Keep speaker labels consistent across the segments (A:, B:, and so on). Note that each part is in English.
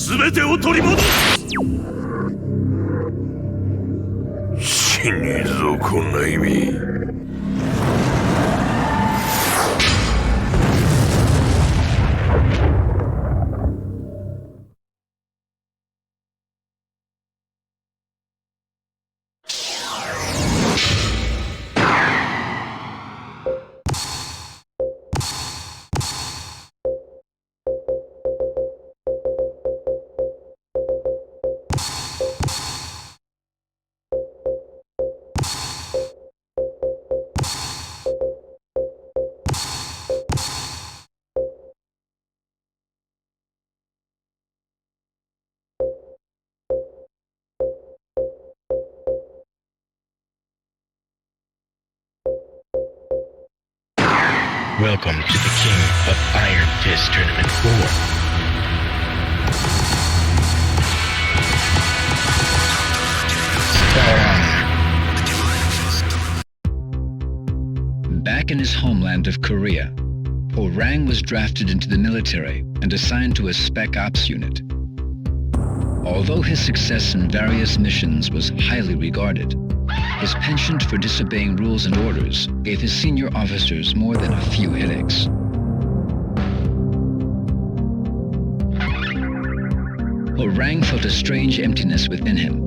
A: 全てを取り戻す。死にぞこんな意味。
B: Welcome to the King of Iron Fist Tournament 4.
C: Back in his homeland of Korea, Hwoarang was drafted into the military and assigned to a Spec Ops unit. Although his success in various missions was highly regarded, his penchant for disobeying rules and orders gave his senior officers more than a few headaches. Hwoarang felt a strange emptiness within him.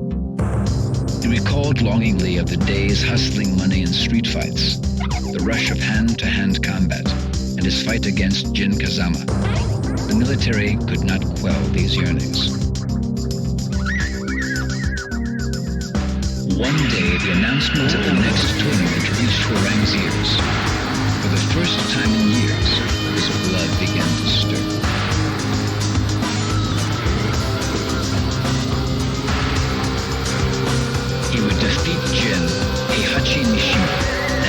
C: He recalled longingly of the days hustling money in street fights, the rush of hand-to-hand combat, and his fight against Jin Kazama. The military could not quell these yearnings. One day, the announcement of the next tournament reached Hwoarang's ears. For the first time in years, his blood began to stir. He would defeat Jin, Heihachi Mishima,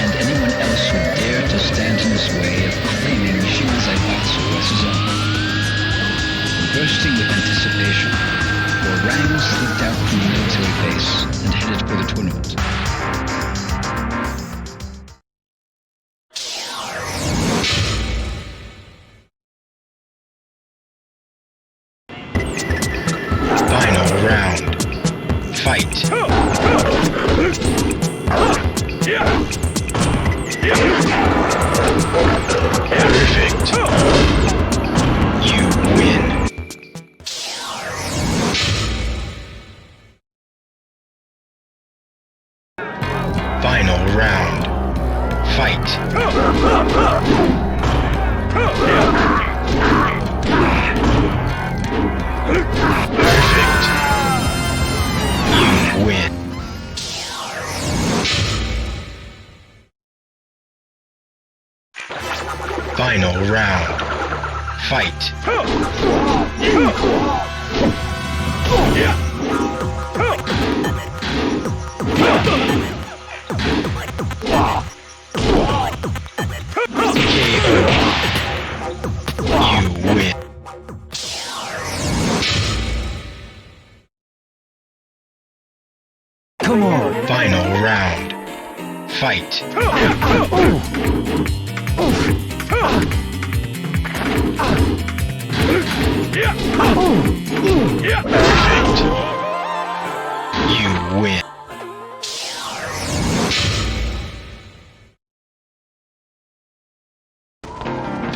C: and anyone else who dared to stand in his way of claiming Mishima's Zaibatsu as his own. Bursting with anticipation, Hwoarang slipped out from the military base and headed for the tournament.
B: Final round. Fight. Perfect. You win. Final round. Fight. Perfect. You win. Final round. Fight. You win.
A: Come on.
B: Final round. Fight. Perfect. You win.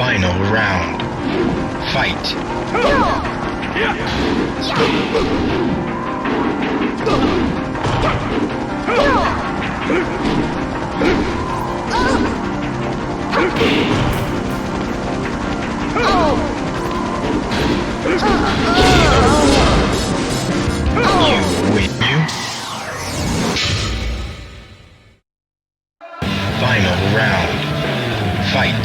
B: Final round. Fight. You win. Final round. Fight.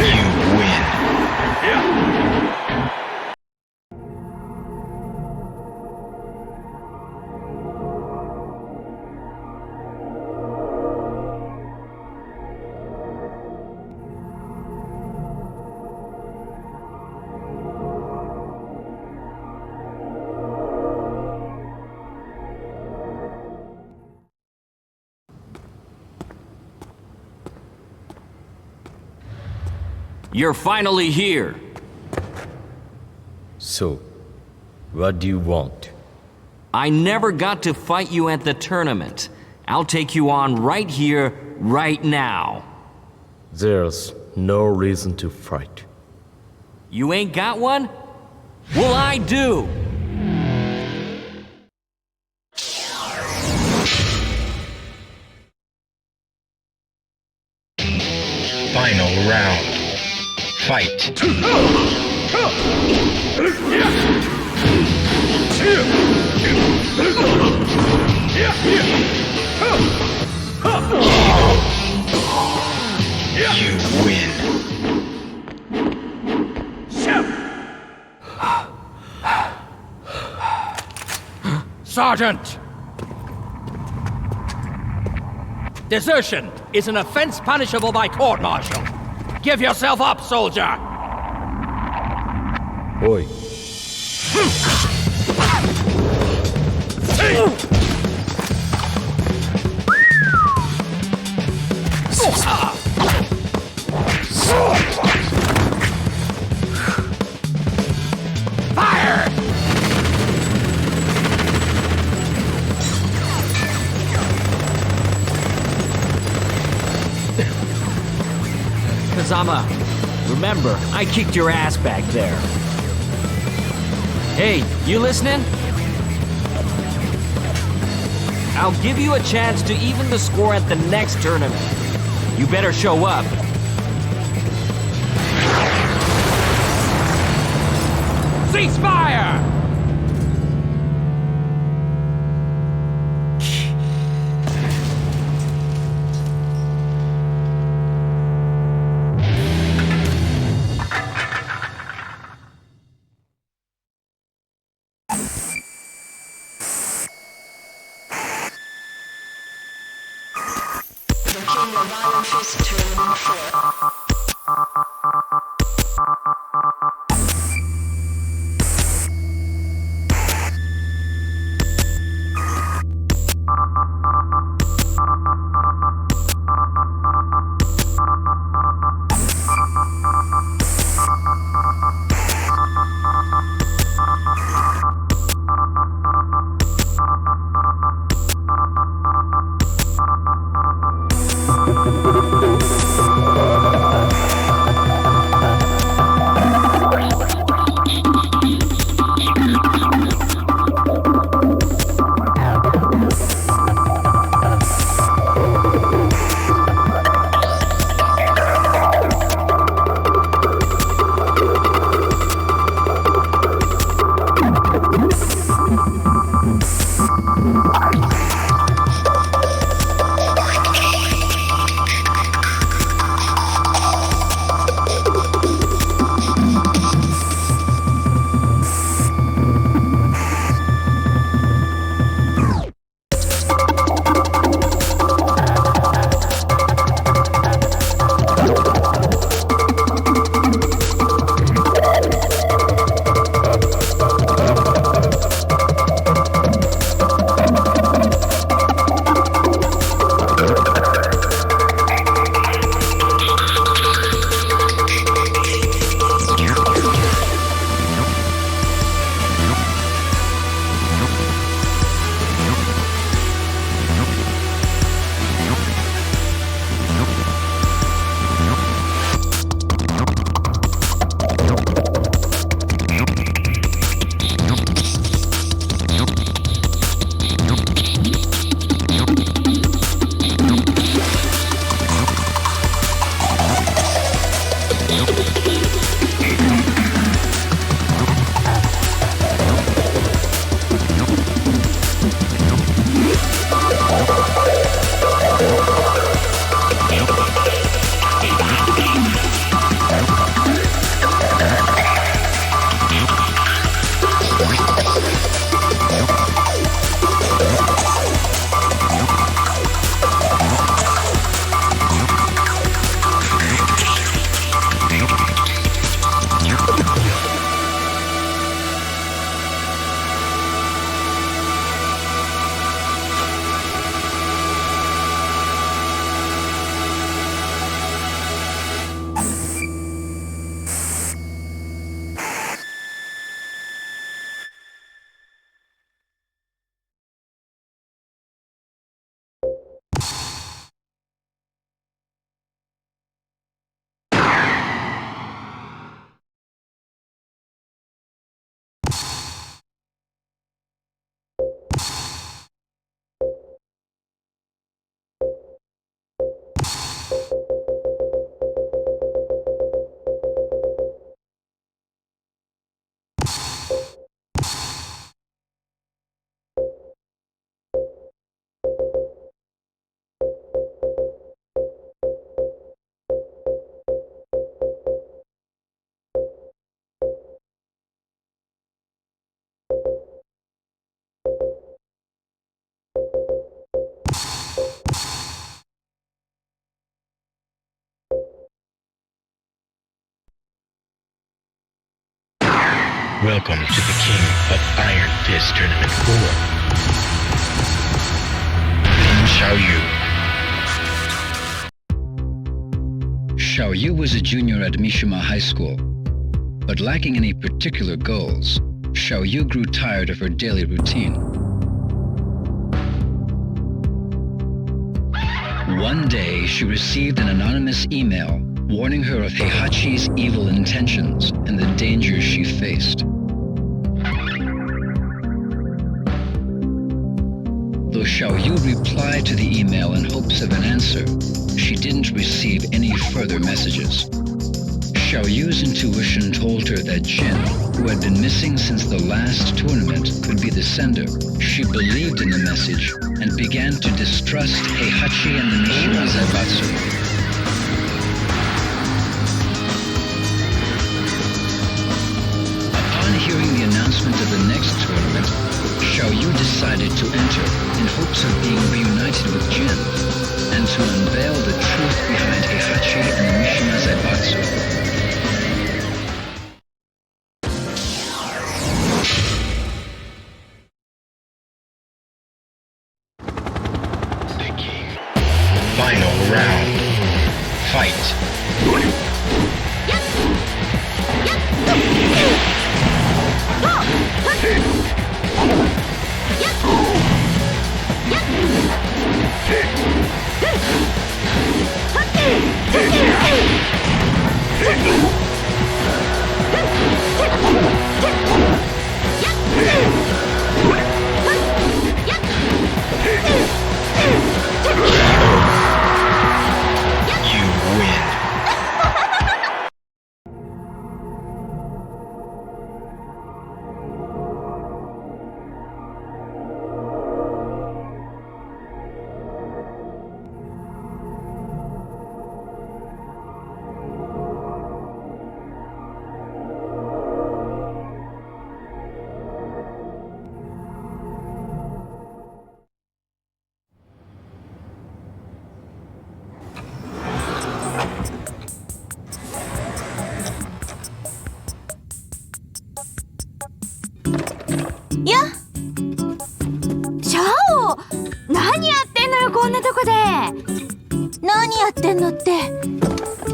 B: You win.
D: You're finally here.
E: So, what do you want?
D: I never got to fight you at the tournament. I'll take you on right here, right now.
E: There's no reason to fight.
D: You ain't got one? Well, I do!
B: Final round. Fight. You win.
F: Sergeant! Desertion is an offense punishable by court-martial. Give yourself up, soldier!
E: Oi.
F: Fire!
D: Kazama, remember, I kicked your ass back there. Hey, you listening? I'll give you a chance to even the score at the next tournament. You better show up.
F: Ceasefire!
B: Welcome to the King of Iron Fist Tournament 4. Lin Xiaoyu.
C: Xiaoyu was a junior at Mishima High School, but lacking any particular goals, Xiaoyu grew tired of her daily routine. One day, she received an anonymous email warning her of Heihachi's evil intentions and the dangers she faced. Though Xiaoyu replied to the email in hopes of an answer, she didn't receive any further messages. Xiaoyu's intuition told her that Jin, who had been missing since the last tournament, could be the sender. She believed in the message and began to distrust Heihachi and the Mishima Zaibatsu. Upon hearing the announcement of the next tournament, Xiaoyu decided to enter in hopes of being reunited with Jin and to unveil the truth behind Heihachi and the Mishima Zaibatsu.
B: Final round. Fight. You win.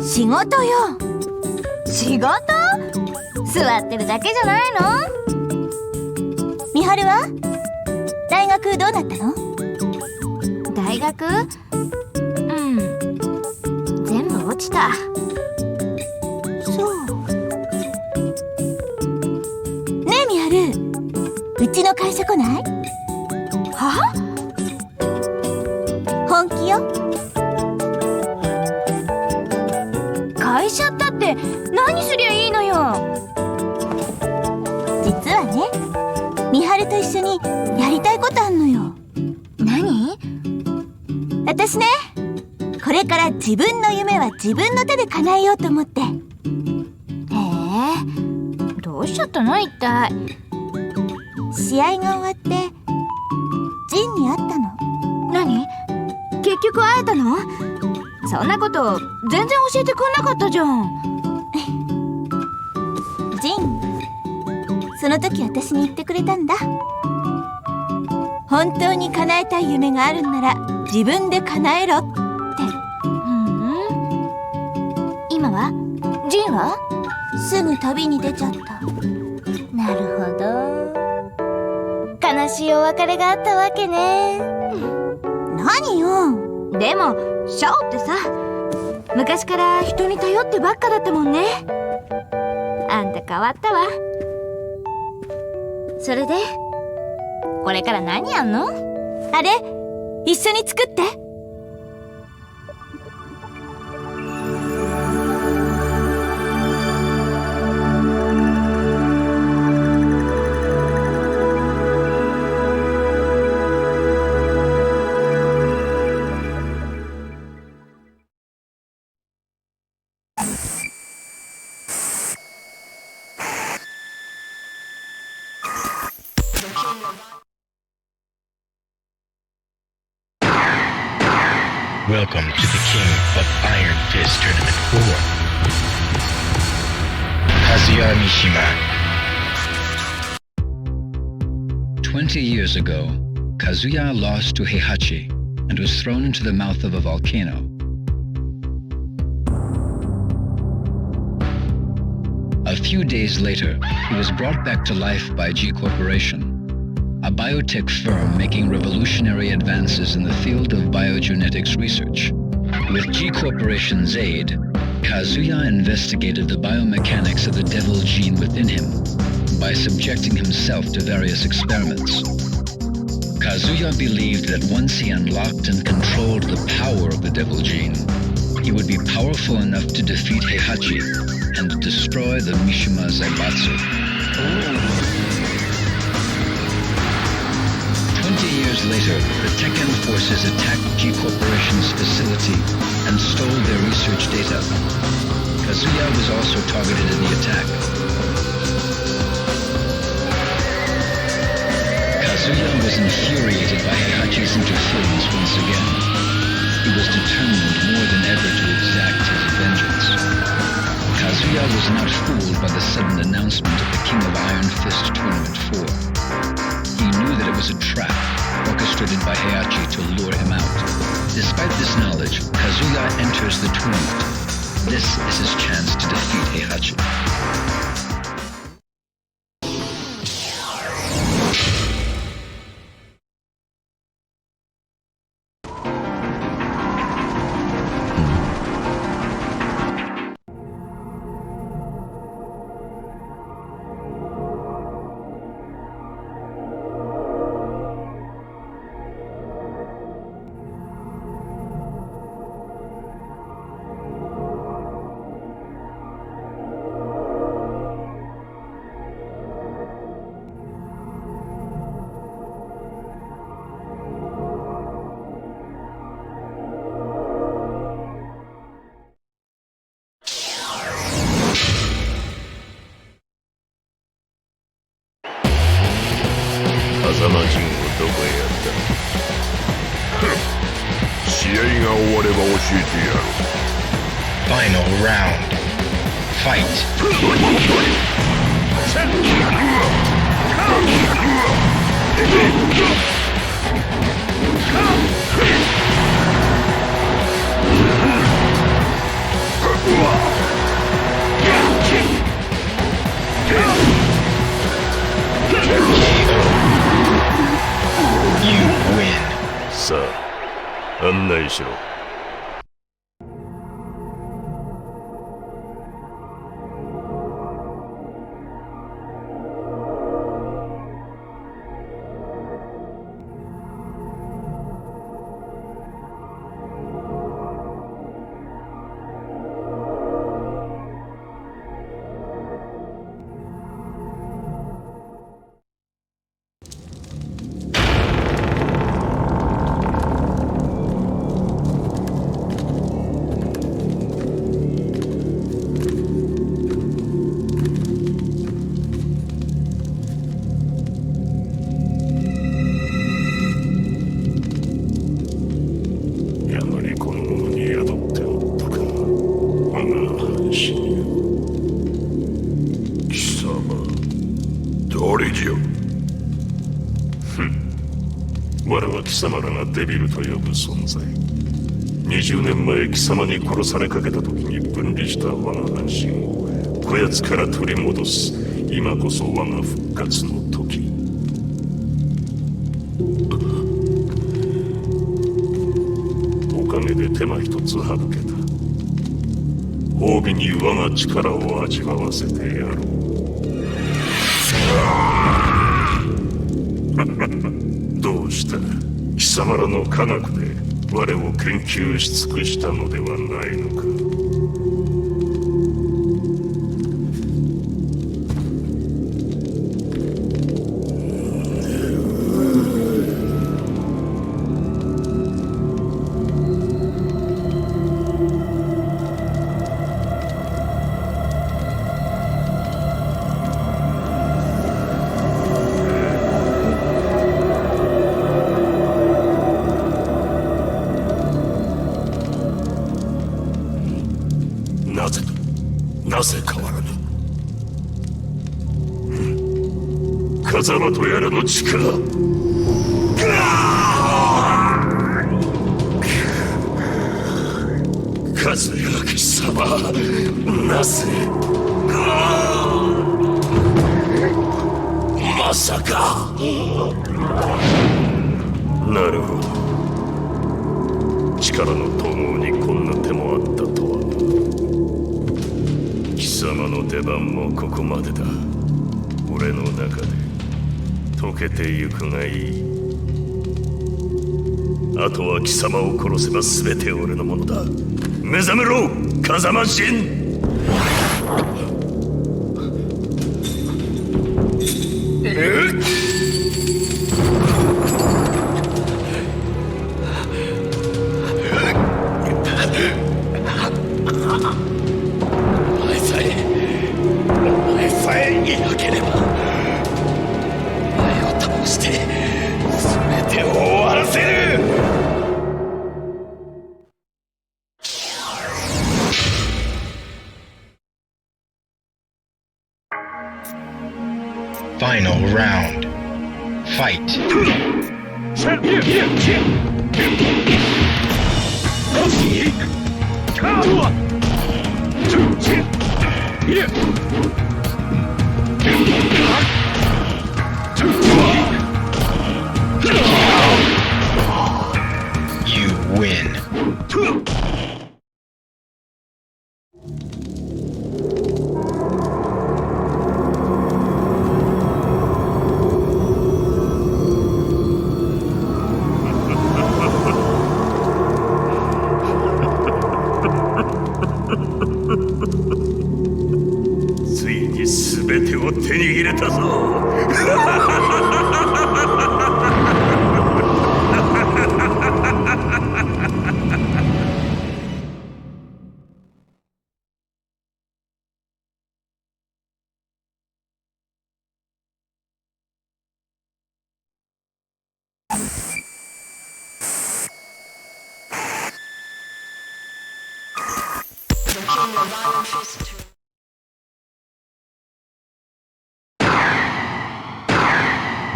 G: 仕事よ。仕事？座ってるだけじゃないの？みはるは？大学どうなったの？大学？全部落ちた。そう。ねえみはる、うちの会社来ない？は？本気よ。会社ったって何すりゃいいのよ。実はね、みはると一緒にやりたいことあんのよ。何？私ね、これから自分の夢は自分の手で叶えようと思って。どうしちゃったの一体。試合が終わってジンに会ったの。何？結局会えたの？そんなこと全然教えてくんなかったじゃん。ジン、その時私に言ってくれたんだ。本当に叶えたい夢があるんなら自分で叶えろって。今は？ジンは？すぐ旅に出ちゃった。なるほど。悲しいお別れがあったわけね。何よ。でもシャオってさ、昔から人に頼ってばっかだったもんね。あんた変わったわ。それでこれから何やんの？あれ、一緒に作って。
B: Welcome to the King of Iron Fist Tournament 4. Kazuya Mishima.
C: 20 years ago, Kazuya lost to Heihachi and was thrown into the mouth of a volcano. A few days later, he was brought back to life by G Corporation, a biotech firm making revolutionary advances in the field of biogenetics research. With G Corporation's aid, Kazuya investigated the biomechanics of the devil gene within him by subjecting himself to various experiments. Kazuya believed that once he unlocked and controlled the power of the devil gene, he would be powerful enough to defeat Heihachi and destroy the Mishima Zaibatsu. 20 years later, the Tekken forces attacked G Corporation's facility and stole their research data. Kazuya was also targeted in the attack. Kazuya was infuriated by Heihachi's interference once again. He was determined more than ever to exact his vengeance. Kazuya was not fooled by the sudden announcement of the King of Iron Fist Tournament 4. He knew that it was a trap, orchestrated by Heihachi to lure him out. Despite this knowledge, Kazuya enters the tournament. This is his chance to defeat Heihachi.
B: Final round. Fight. You win.
A: さあ、案内しろ。貴様らがデビルと呼ぶ存在。20年前貴様に殺されかけた時に分離した我が半身をこやつから取り戻す。今こそ我が復活の時。おかげで手間一つ省けた。褒美に我が力を味わわせてやろう。どうした？貴様らの科学で我を研究し尽くしたのではないのか。風間とやらの力。和也貴様、なぜ。まさか。なるほど。力の統合にこんな手もあったとはな。貴様の出番もここまでだ。俺の中で溶けてゆくがいい。あとは貴様を殺せば全て俺のものだ。目覚めろ、風間陣。
B: Final round. Fight. You win.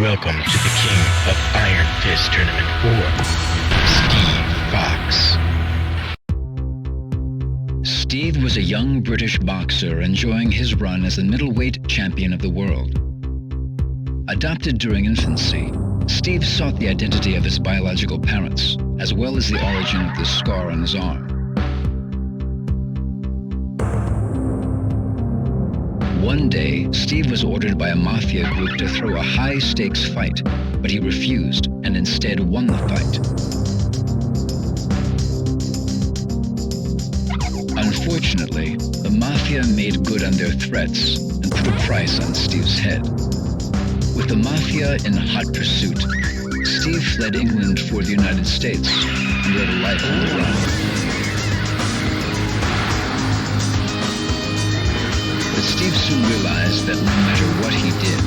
B: Welcome to the King of Iron Fist Tournament 4, Steve Fox.
C: Steve was a young British boxer enjoying his run as the middleweight champion of the world. Adopted during infancy, Steve sought the identity of his biological parents, as well as the origin of the scar on his arm. One day, Steve was ordered by a mafia group to throw a high-stakes fight, but he refused and instead won the fight. Unfortunately, the mafia made good on their threats and put a price on Steve's head. With the mafia in hot pursuit, Steve fled England for the United States and led a life on the run. But Steve soon realized that no matter what he did,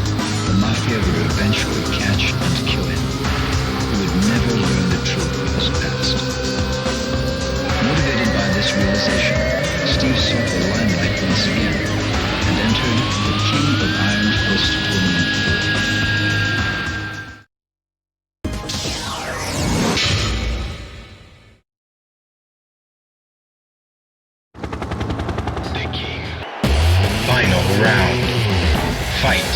C: the mafia would eventually catch and kill him. He would never learn the truth of his past. Motivated by this realization, Steve sought the limelight once again and entered the King of Iron Fist Tournament
B: 4. The King. Final round. Fight.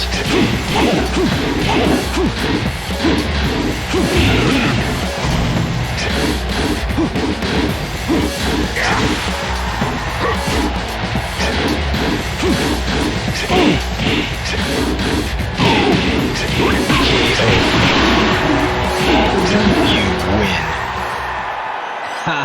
B: You win.
F: Ha!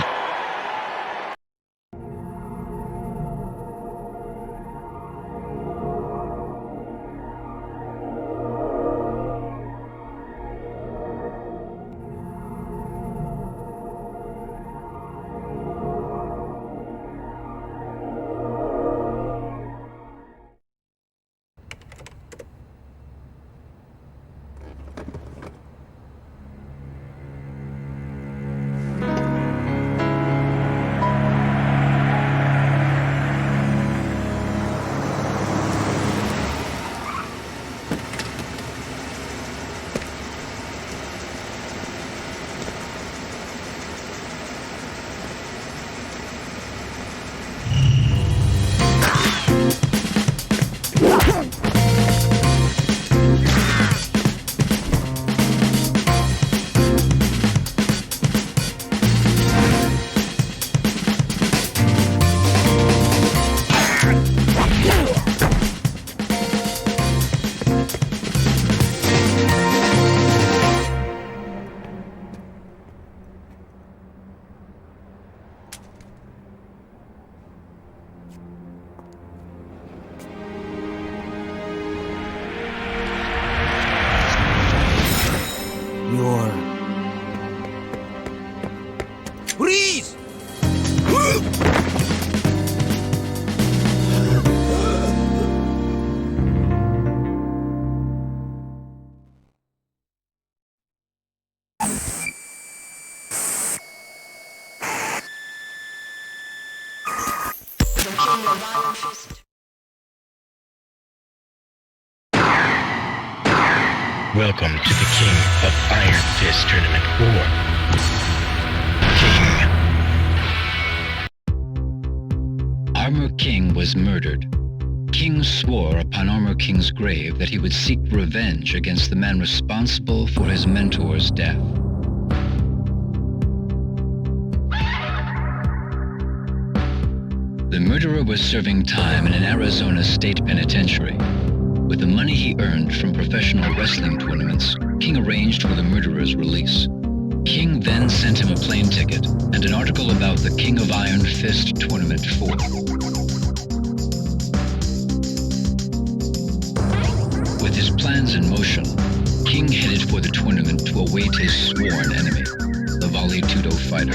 B: Welcome to the King of Iron Fist Tournament 4. King.
C: Armor King was murdered. King swore upon Armor King's grave that he would seek revenge against the man responsible for his mentor's death. The murderer was serving time in an Arizona state penitentiary. With the money he earned from professional wrestling tournaments, King arranged for the murderer's release. King then sent him a plane ticket and an article about the King of Iron Fist Tournament 4. With his plans in motion, King headed for the tournament to await his sworn enemy, the Vale Tudo fighter.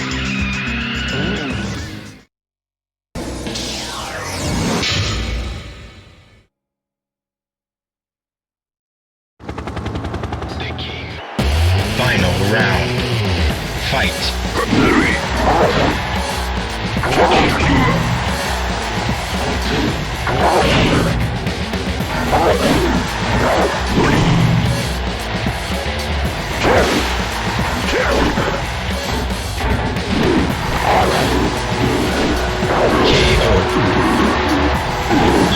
B: Final round. Fight. KO.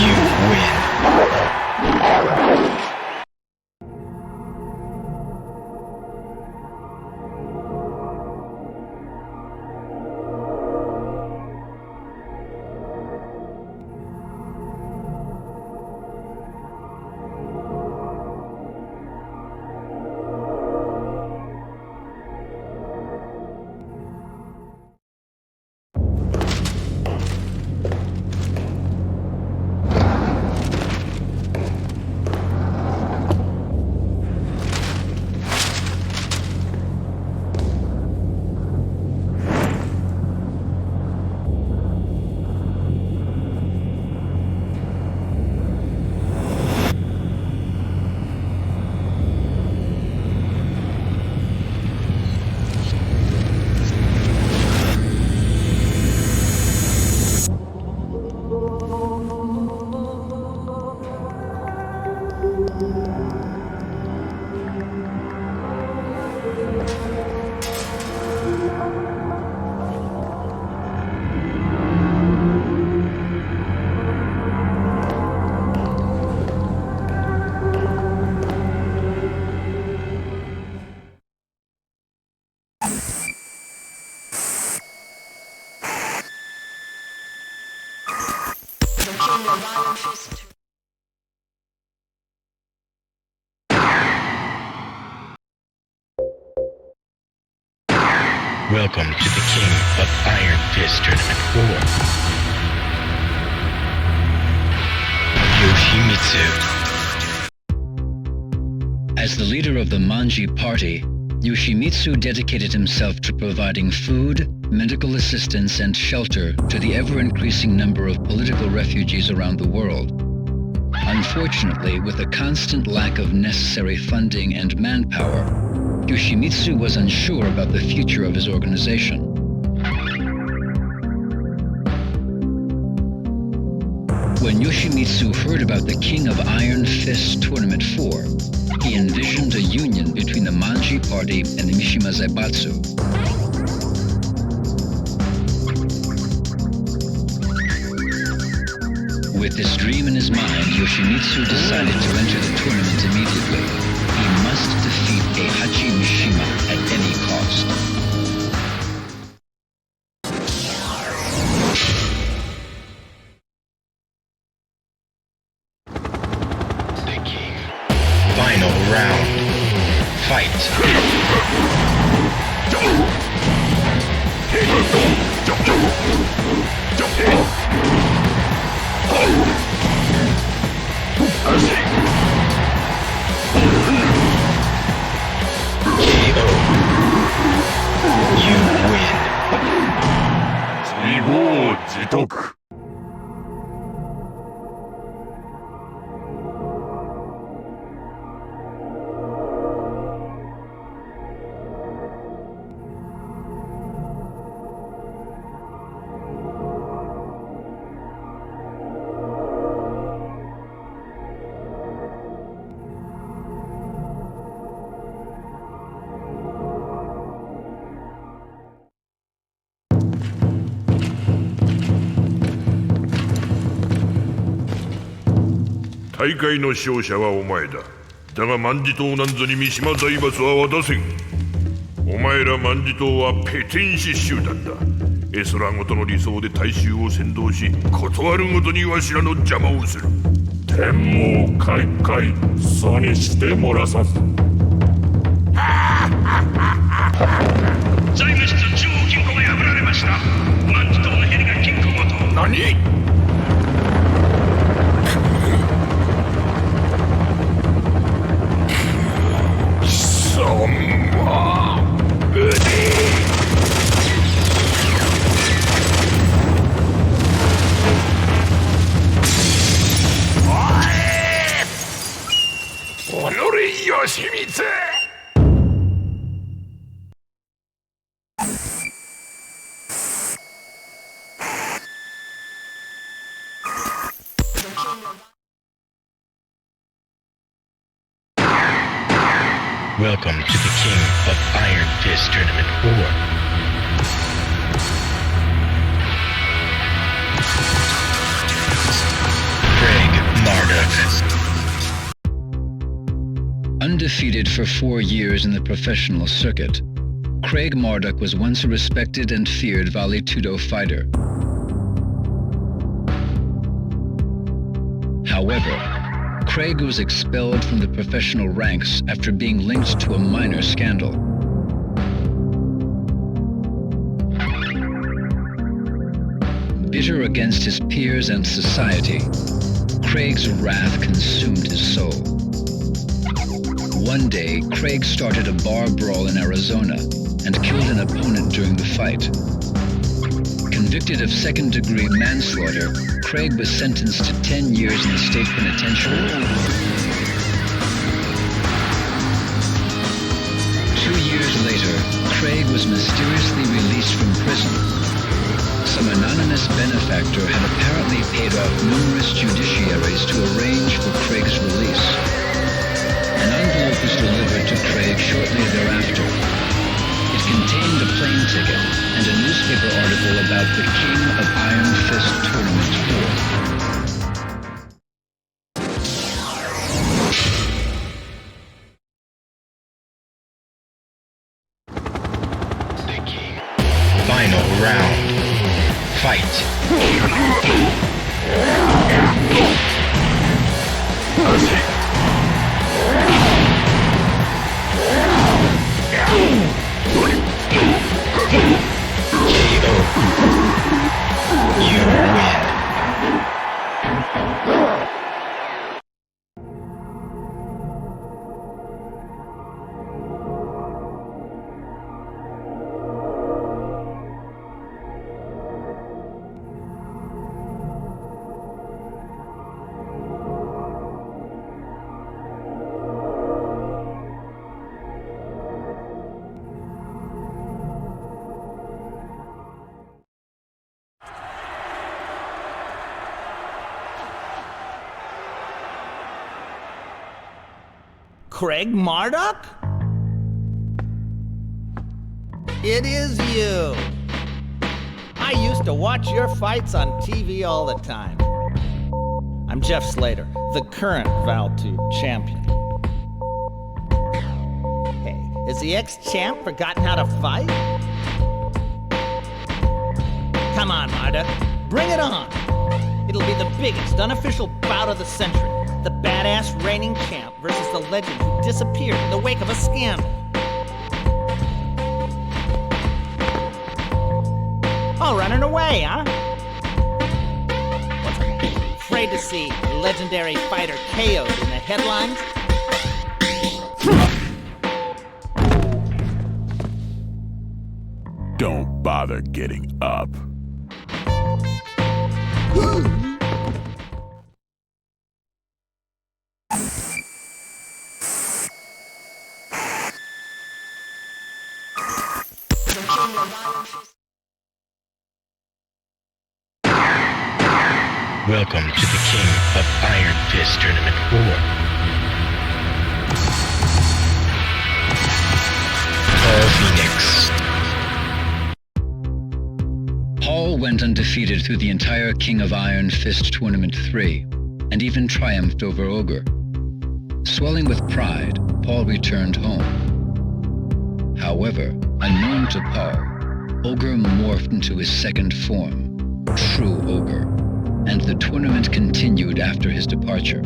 B: You win. Welcome to the King of Iron Fist Tournament 4. Yoshimitsu.
C: As the leader of the Manji party, Yoshimitsu dedicated himself to providing food, medical assistance, and shelter to the ever-increasing number of political refugees around the world. Unfortunately, with a constant lack of necessary funding and manpower, Yoshimitsu was unsure about the future of his organization. When Yoshimitsu heard about the King of Iron Fist Tournament 4, he envisioned a union between the Manji party and the Mishima Zaibatsu. With this dream in his mind, Yoshimitsu decided to enter the tournament immediately. He must defeat Heihachi Mishima at any cost.
B: The King. Final round. Fight. KO. You win.
A: 自業自得。
H: 大会の勝者はお前だ。だが万事島なんぞに三島財閥は渡せん。お前ら万事島はペテン師集団だ。絵空ごとの理想で大衆を先導し、断るごとにわしらの邪魔をする。
A: 天網開会、そうにしてもらさず。
B: 財務室中央金庫が破られました。万事島のヘリが金庫ごと。
H: 何？そんなおのれ吉光。
B: Welcome to the King of Iron Fist Tournament 4. Marduk.
C: Undefeated for 4 years in the professional circuit, Craig Marduk was once a respected and feared Vale Tudo fighter. However, Craig was expelled from the professional ranks after being linked to a minor scandal. Bitter against his peers and society, Craig's wrath consumed his soul. One day, Craig started a bar brawl in Arizona and killed an opponent during the fight. Convicted of second-degree manslaughter, Craig was sentenced to 10 years in the state penitentiary. 2 years later, Craig was mysteriously released from prison. Some anonymous benefactor had apparently paid off numerous judiciaries to arrange for Craig's release. An envelope was delivered to Craig shortly thereafter. It contained a plane ticket and a newspaper article about the King of Iron Fist Tournament
B: 4. The King. Final round. Fight. You win.
F: Craig Marduk? It is you. I used to watch your fights on TV all the time. I'm Jeff Slater, the current Val 2 champion. Hey, has the ex-champ forgotten how to fight? Come on, Marduk, bring it on. It'll be the biggest unofficial bout of the century. The badass reigning champ versus the legend who disappeared in the wake of a scandal. All running away, huh? What's that? Afraid to see legendary fighter KO'd in the headlines?
H: Don't bother getting up.
B: Welcome to the King of Iron Fist Tournament 4. Paul Phoenix.
C: Paul went undefeated through the entire King of Iron Fist Tournament 3. and even triumphed over Ogre. Swelling with pride, Paul returned home. However, unknown to Paul, Ogre morphed into his second form, True Ogre, and the tournament continued after his departure.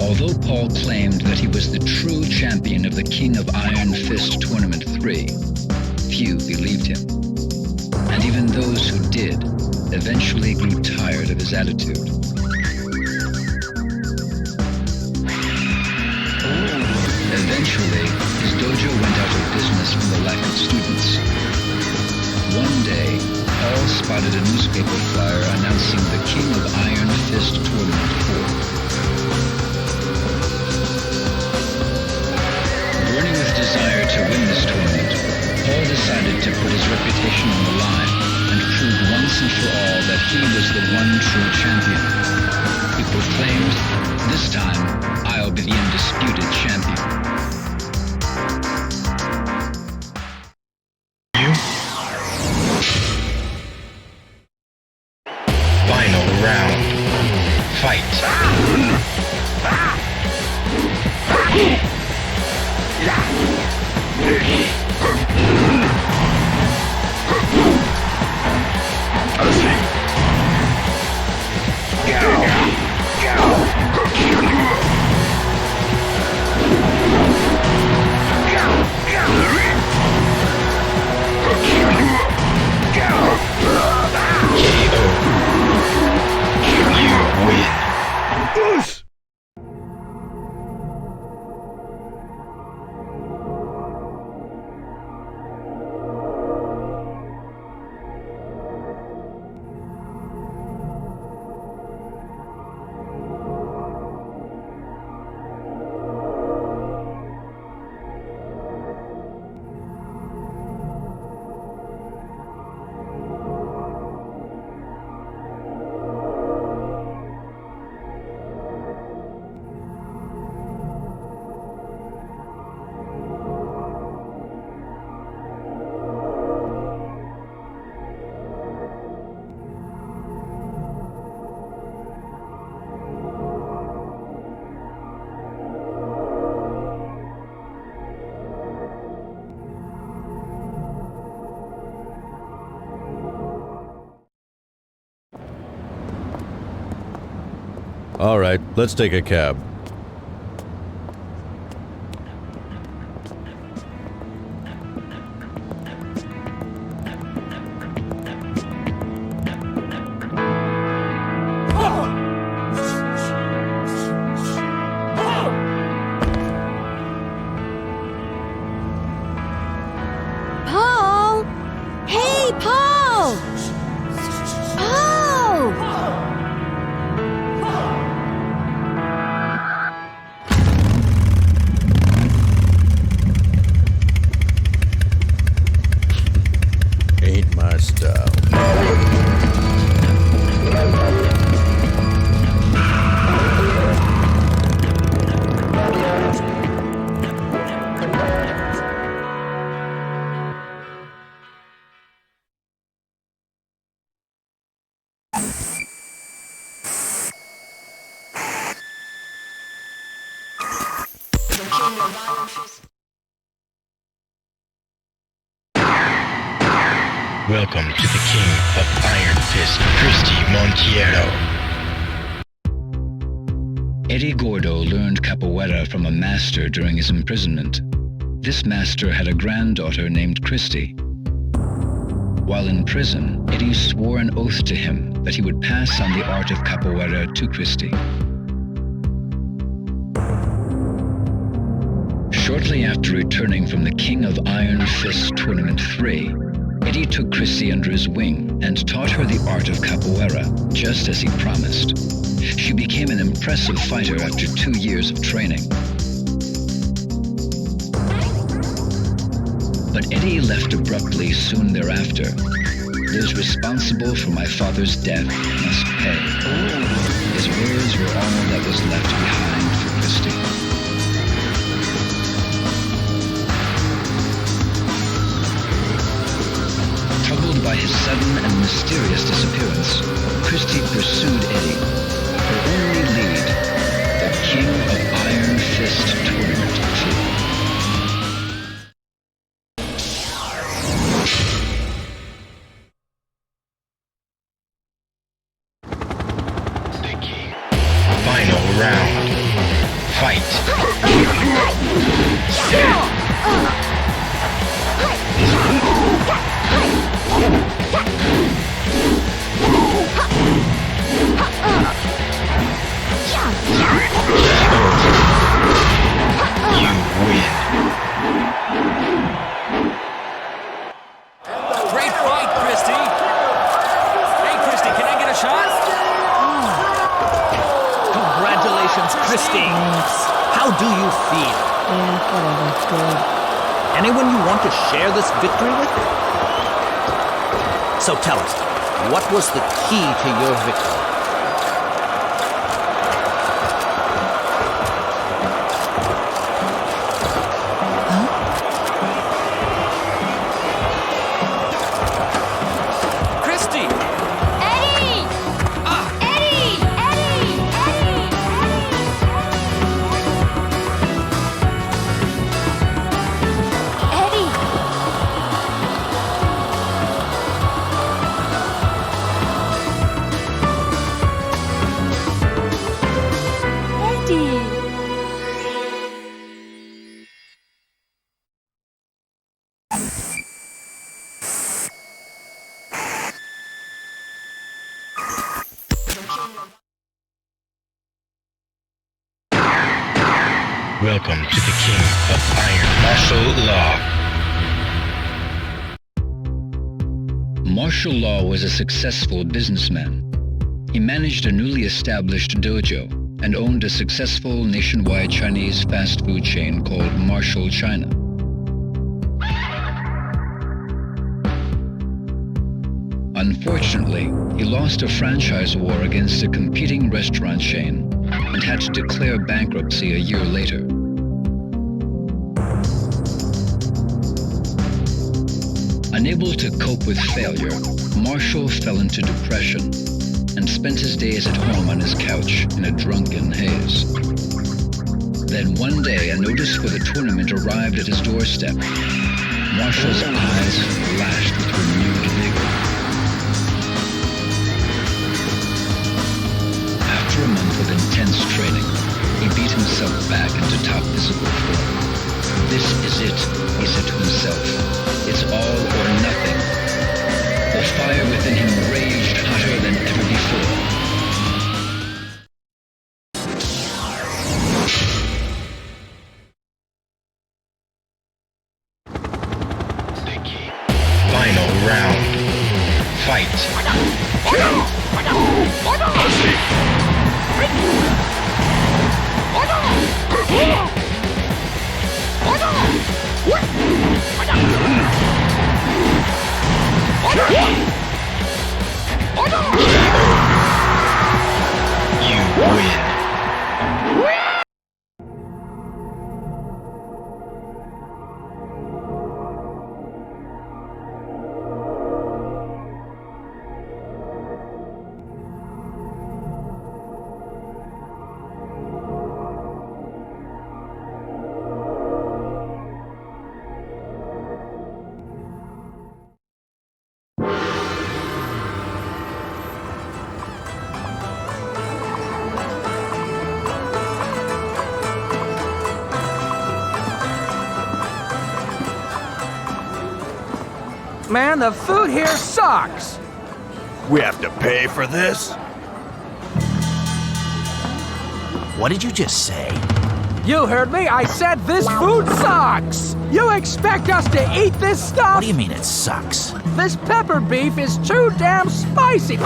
C: Although Paul claimed that he was the true champion of the King of Iron Fist Tournament 3, few believed him. And even those who did eventually grew tired of his attitude. Eventually, his dojo went out of business from the lack of students. One day, Paul spotted a newspaper flyer announcing the King of Iron Fist Tournament 4. Burning with desire to win this tournament, Paul decided to put his reputation on the line and prove once and for all that he was the one true champion. He proclaimed, "This time, I'll be the undisputed champion."
B: Final round. Fight.
I: All right, let's take a cab.
G: Paul! Hey, Paul! Paul!
I: Ain't my style.
B: Welcome to the King of Iron Fist, Christie Montiero.
C: Eddie Gordo learned capoeira from a master during his imprisonment. This master had a granddaughter named Christie. While in prison, Eddie swore an oath to him that he would pass on the art of capoeira to Christie. Shortly after returning from the King of Iron Fist Tournament 3, Eddie took Christie under his wing and taught her the art of capoeira, just as he promised. She became an impressive fighter after 2 years of training. But Eddie left abruptly soon thereafter. Those responsible for my father's death must pay. His words were all that was left behind for Christie. Troubled Alarmed by his sudden and mysterious disappearance, Christie pursued Eddie. Her only lead, the King of Iron Fist Tournament 2.
B: Final round. Fight. You win.
D: Great fight, Christie. Hey, Christie, can I get a shot?
F: Congratulations, Christie. How do you feel? Anyone you want to share this victory with? So tell us, what was the key to your victory?
D: Christie!
G: Eddie! Eddie! Eddie! Eddie! Eddie!
B: Welcome to the King of Iron Martial Law.
C: Martial Law was a successful businessman. He managed a newly established dojo and owned a successful nationwide Chinese fast food chain called Martial China. Unfortunately, he lost a franchise war against a competing restaurant chain and had to declare bankruptcy a year later. Unable to cope with failure, Marshall fell into depression and spent his days at home on his couch in a drunken haze. Then one day, a notice for the tournament arrived at his doorstep. Marshall's eyes flashed with renewed vigor. After a month of intense training, he beat himself back into top physical form. This is it, he said to himself. It's all or nothing. The fire within him raged hotter than ever before.
B: Final round. Fight. You win.
J: Man, the food here sucks!
I: We have to pay for this?
F: What did you just say?
J: You heard me, I said this food sucks! You expect us to eat this stuff?
F: What do you mean it sucks?
J: This pepper beef is too damn spicy!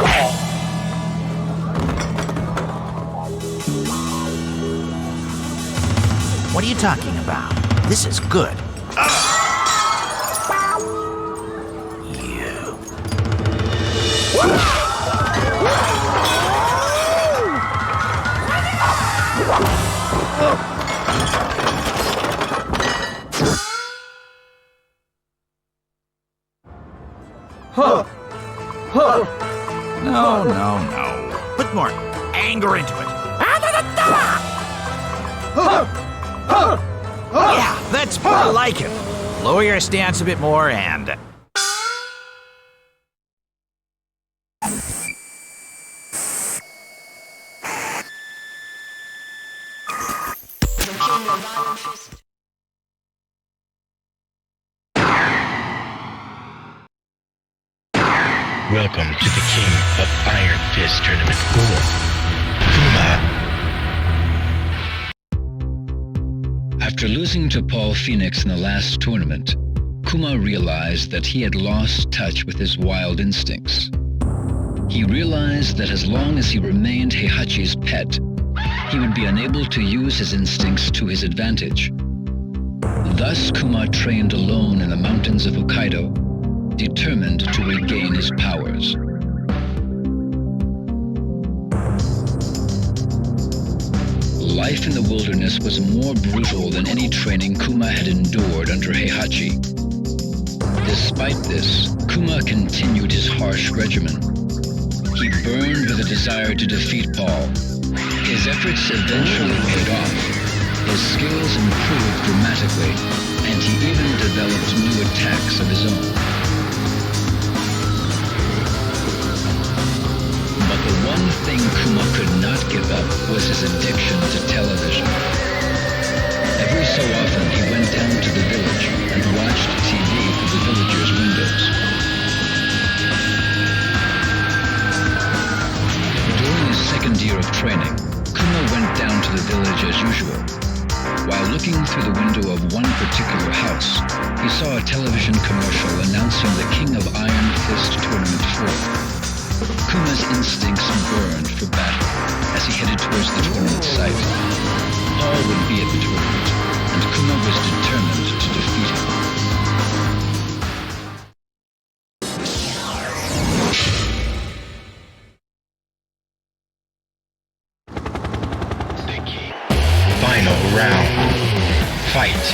F: What are you talking about? This is good.
J: Huh.
K: put more anger into it. Yeah, that's more like it. Lower your stance a bit more and...
B: Welcome to the King of Iron Fist Tournament 4, Kuma.
C: After losing to Paul Phoenix in the last tournament, Kuma realized that he had lost touch with his wild instincts. He realized that as long as he remained Heihachi's pet, he would be unable to use his instincts to his advantage. Thus, Kuma trained alone in the mountains of Hokkaido, determined to regain his powers. Life in the wilderness was more brutal than any training Kuma had endured under Heihachi. Despite this, Kuma continued his harsh regimen. He burned with a desire to defeat Paul. His efforts eventually paid off. His skills improved dramatically, and he even developed new attacks of his own. But the one thing Kuma could not give up was his addiction to television. Every so often he went down to the village and watched TV through the villagers' windows. During his second year of training, Kuma went down to the village as usual. While looking through the window of one particular house, he saw a television commercial announcing the King of Iron Fist Tournament 4. Kuma's instincts burned for battle as he headed towards the tournament site. Paul would be at the tournament, and Kuma was determined to defeat him.
B: Final round. Fight.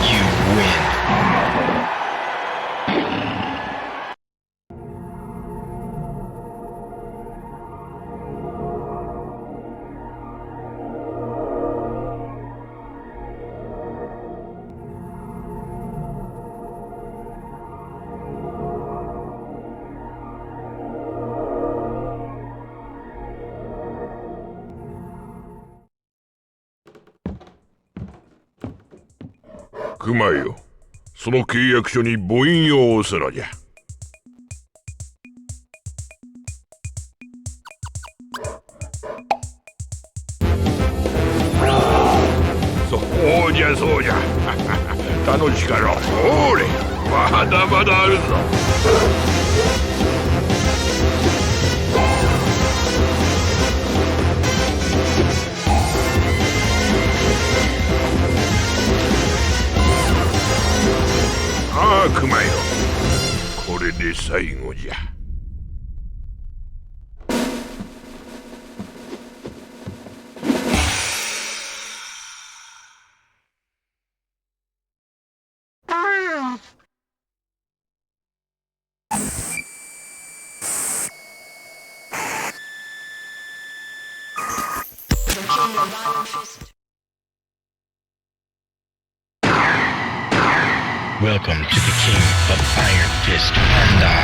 B: You win.
H: 熊よ、その契約書に母印を押すのじゃ。そうじゃそうじゃ。楽しかろう。ほれ、まだまだあるぞ。ああ、熊よ。これで最後じゃ。
B: Welcome to the King of Iron Fist, Panda.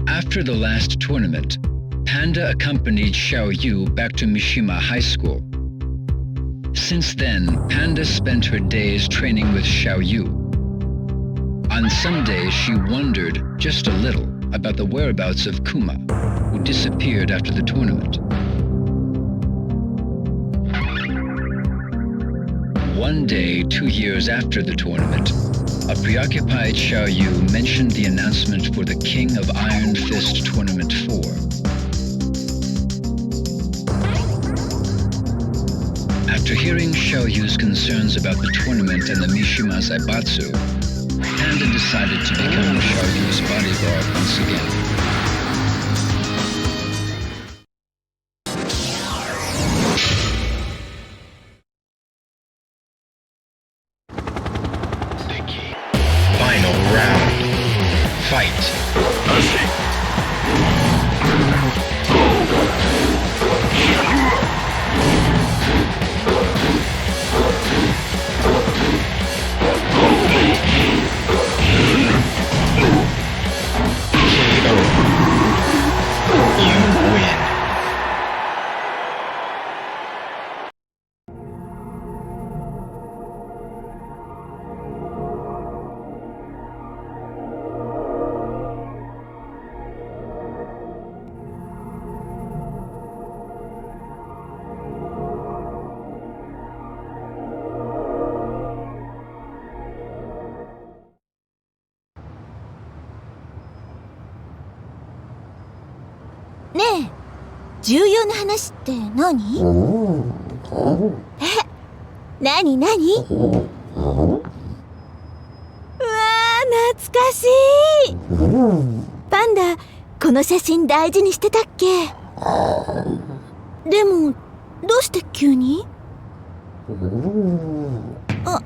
C: After the last tournament, Panda accompanied Xiaoyu back to Mishima High School. Since then, Panda spent her days training with Xiaoyu. On some days, she wondered just a little about the whereabouts of Kuma, who disappeared after the tournament. One day, 2 years after the tournament, a preoccupied Xiaoyu mentioned the announcement for the King of Iron Fist Tournament 4. After hearing Xiaoyu's concerns about the tournament and the Mishima Zaibatsu, Panda decided to become Xiaoyu's bodyguard once again.
B: Final round. Fight.
G: ねえ、重要な話って何？何？うわー、懐かしい。パンダ、この写真大事にしてたっけ？でも、どうして急に？あ、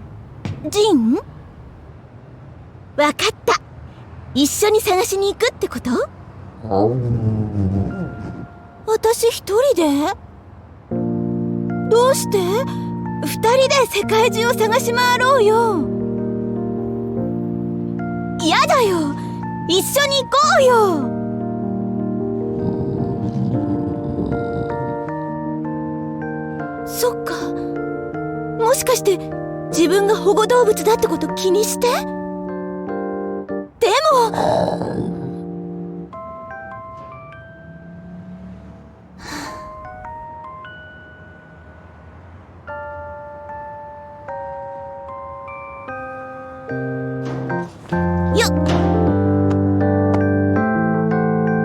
G: ジン？わかった。一緒に探しに行くってこと？私一人で？どうして？二人で世界中を探し回ろうよ。やだよ、一緒に行こうよ。そっか、もしかして自分が保護動物だってこと気にして？でも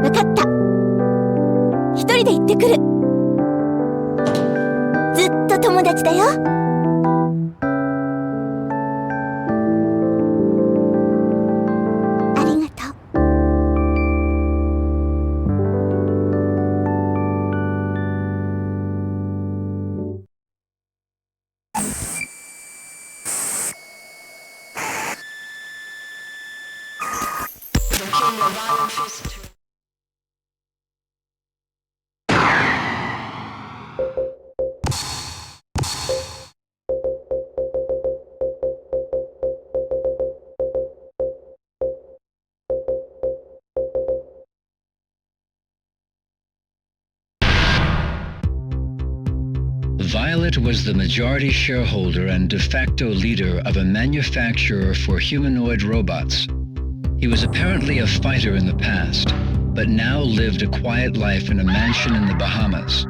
G: わかった。一人で行ってくる。ずっと友達だよ。ありがとう。
C: Violet was the majority shareholder and de facto leader of a manufacturer for humanoid robots. He was apparently a fighter in the past, but now lived a quiet life in a mansion in the Bahamas.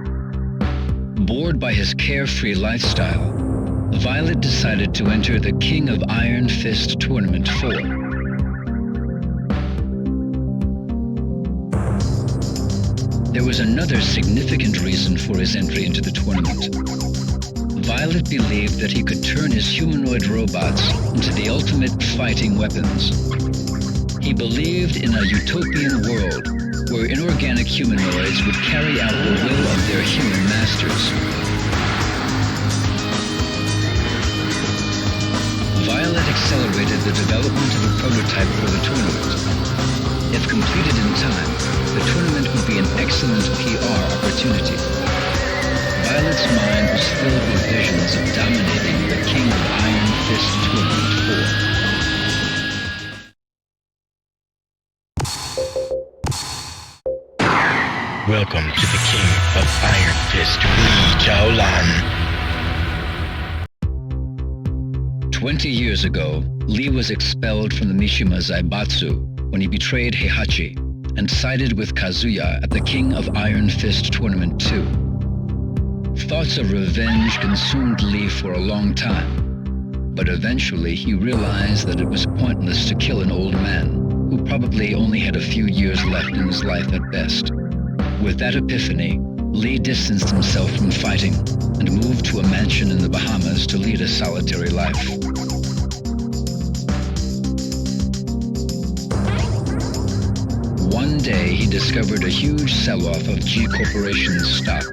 C: Bored by his carefree lifestyle, Violet decided to enter the King of Iron Fist Tournament 4. There was another significant reason for his entry into the tournament. Violet believed that he could turn his humanoid robots into the ultimate fighting weapons. He believed in a utopian world where inorganic humanoids would carry out the will of their human masters. Violet accelerated the development of a prototype for the tournament. If completed in time, the tournament would be an excellent PR opportunity. Violet's mind was filled with visions of dominating the King of Iron Fist Tournament
B: 4. Welcome to the King of Iron Fist, Li Jiaolan.
C: 20 years ago, Li was expelled from the Mishima Zaibatsu when he betrayed Heihachi and sided with Kazuya at the King of Iron Fist Tournament 2. Thoughts of revenge consumed Li for a long time, but eventually he realized that it was pointless to kill an old man who probably only had a few years left in his life at best. With that epiphany, Li distanced himself from fighting and moved to a mansion mansion in the Bahamas to lead a solitary life. One day, he discovered a huge sell-off of G Corporation's stock.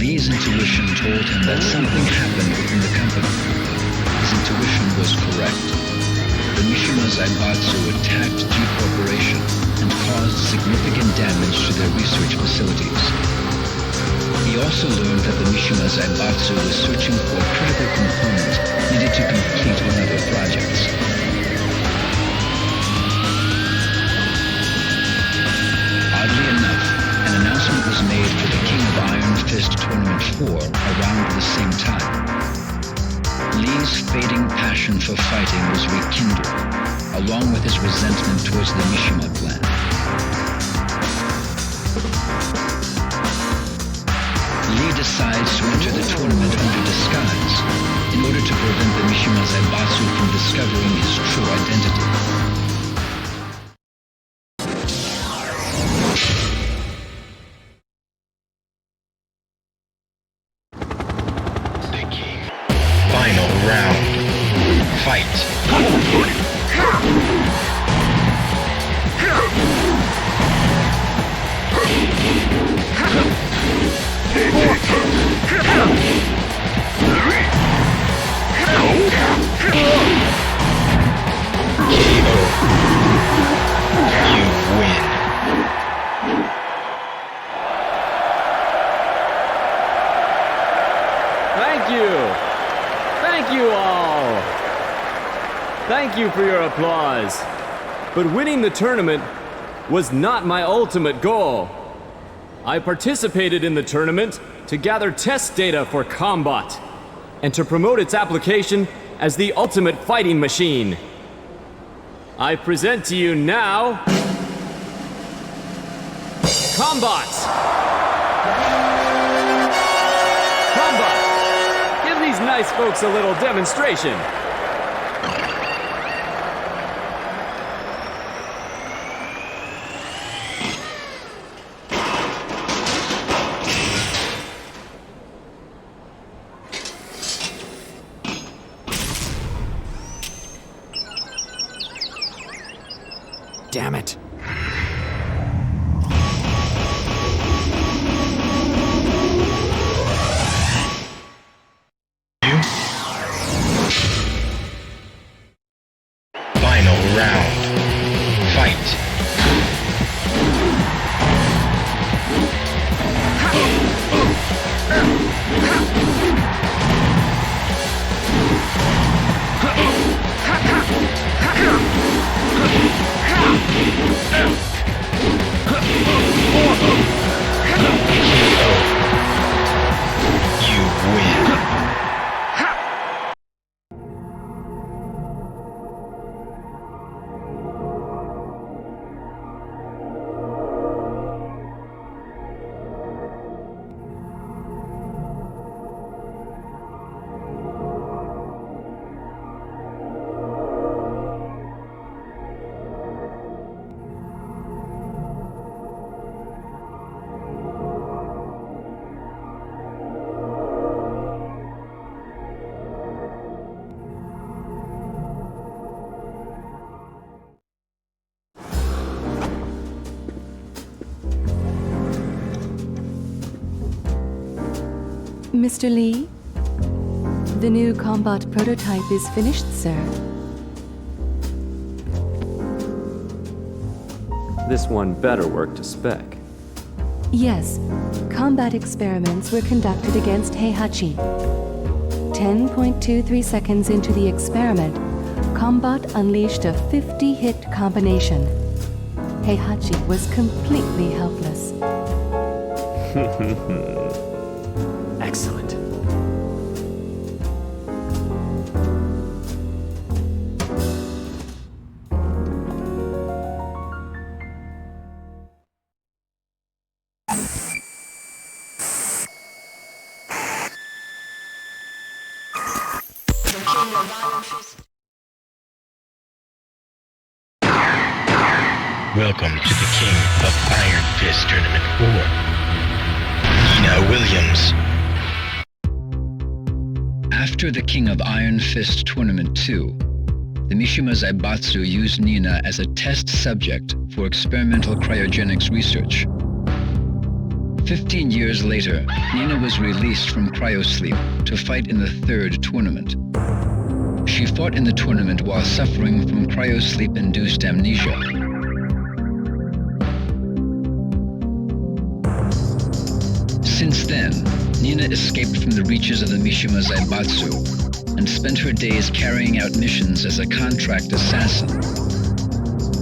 C: Lei's intuition told him that something happened within the company. His intuition was correct. The Mishima Zaibatsu attacked G Corporation and caused significant damage to their research facilities. He also learned that the Mishima Zaibatsu was searching for a critical component needed to complete one of their projects. Oddly enough, an announcement was made for the King of Iron Fist Tournament 4 around the same time. Lei's fading passion for fighting was rekindled, along with his resentment towards the Mishima clan. Lei decides to enter the tournament under disguise in order to prevent the Mishima Zaibatsu from discovering his true identity.
B: Final round. Fight. You win.
L: Thank you! Thank you all! Thank you for your applause. But winning the tournament was not my ultimate goal. I participated in the tournament to gather test data for Combot and to promote its application as the ultimate fighting machine. I present to you now Combot! Combot! Give these nice folks a little demonstration. Damn it.
B: Final round. Fight. You win.
M: Mr. Lei, the new Combot prototype is finished, sir.
L: This one better work to spec.
M: Yes, combat experiments were conducted against Heihachi. 10.23 seconds into the experiment, Combot unleashed a 50-hit combination. Heihachi was completely helpless.
L: Excellent.
B: Welcome to the King of Iron Fist Tournament 4. Nina Williams.
C: After the King of Iron Fist Tournament 2, the Mishima Zaibatsu used Nina as a test subject for experimental cryogenics research. 15 years later, Nina was released from cryosleep to fight in the third tournament. She fought in the tournament while suffering from cryosleep-induced amnesia. Since then, Nina escaped from the reaches of the Mishima Zaibatsu and spent her days carrying out missions as a contract assassin.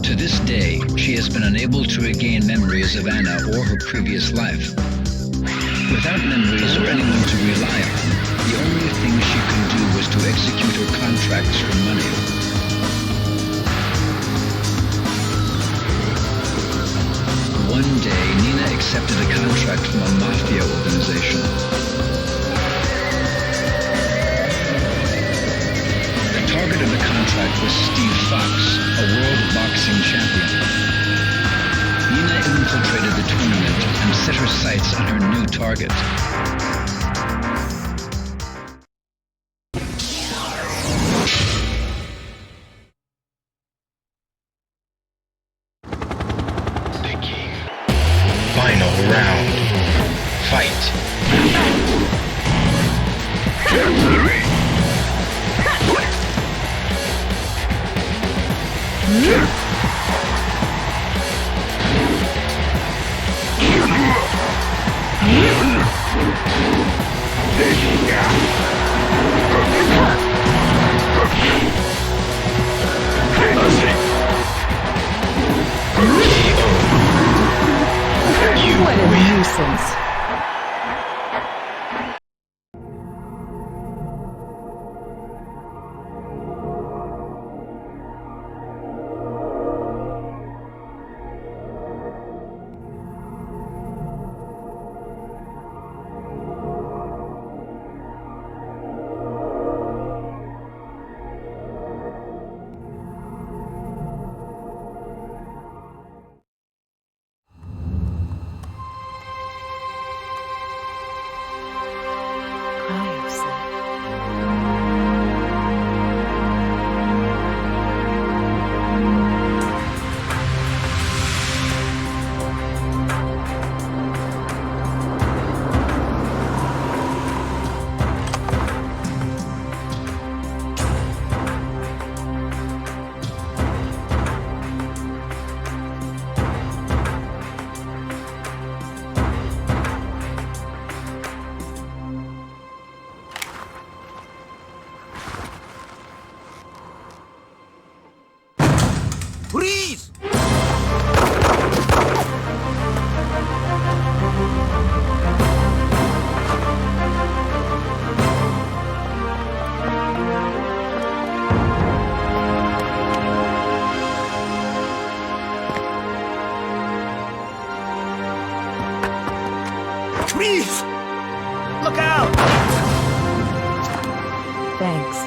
C: To this day, she has been unable to regain memories of Anna or her previous life. Without memories or anyone to rely on, the only thing she could do was to execute her contracts for money. One day, Nina accepted a contract from a mafia organization. The target of the contract was Steve Fox, a world boxing champion. Nina infiltrated the tournament and set her sights on her new target.
B: The King. Final round. Fight.
M: What a nuisance.
K: Please! Please! Look out!
M: Thanks.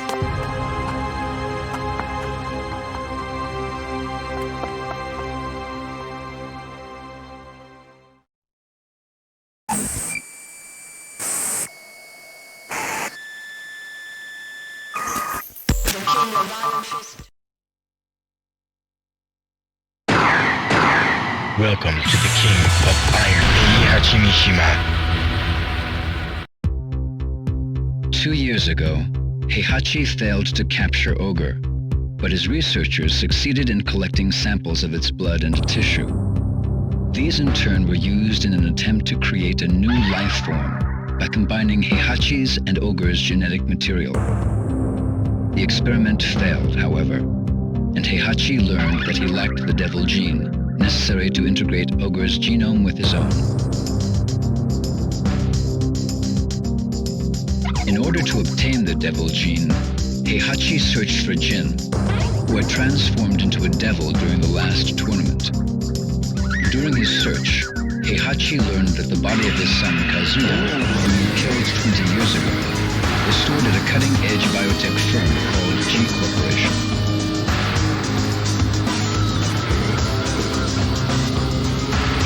B: Welcome to the King of Iron, Heihachi Mishima.
C: 2 years ago, Heihachi failed to capture Ogre, but his researchers succeeded in collecting samples of its blood and tissue. These in turn were used in an attempt to create a new life form by combining Heihachi's and Ogre's genetic material. The experiment failed, however, and Heihachi learned that he lacked the devil gene necessary to integrate Ogre's genome with his own. In order to obtain the devil gene, Heihachi searched for Jin, who had transformed into a devil during the last tournament. During his search, Heihachi learned that the body of his son Kazuya, whom he killed 20 years ago, was stored at a cutting-edge biotech firm called G Corporation.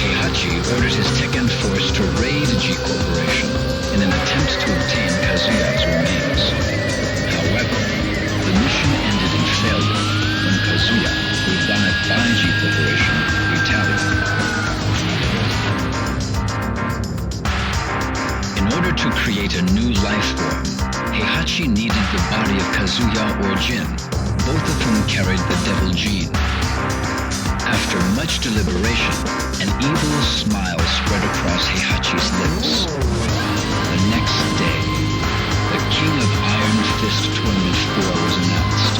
C: Heihachi ordered his Tekken force to raid G Corporation in an attempt to obtain Kazuya's remains. create a new life form, Heihachi needed the body of Kazuya or Jin, both of whom carried the devil gene. After much deliberation, an evil smile spread across Heihachi's lips. The next day, the King of Iron Fist Tournament 4 was announced.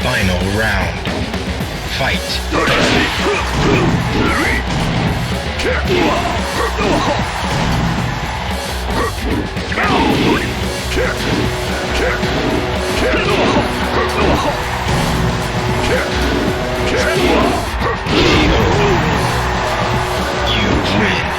B: Final round. Fight. You win.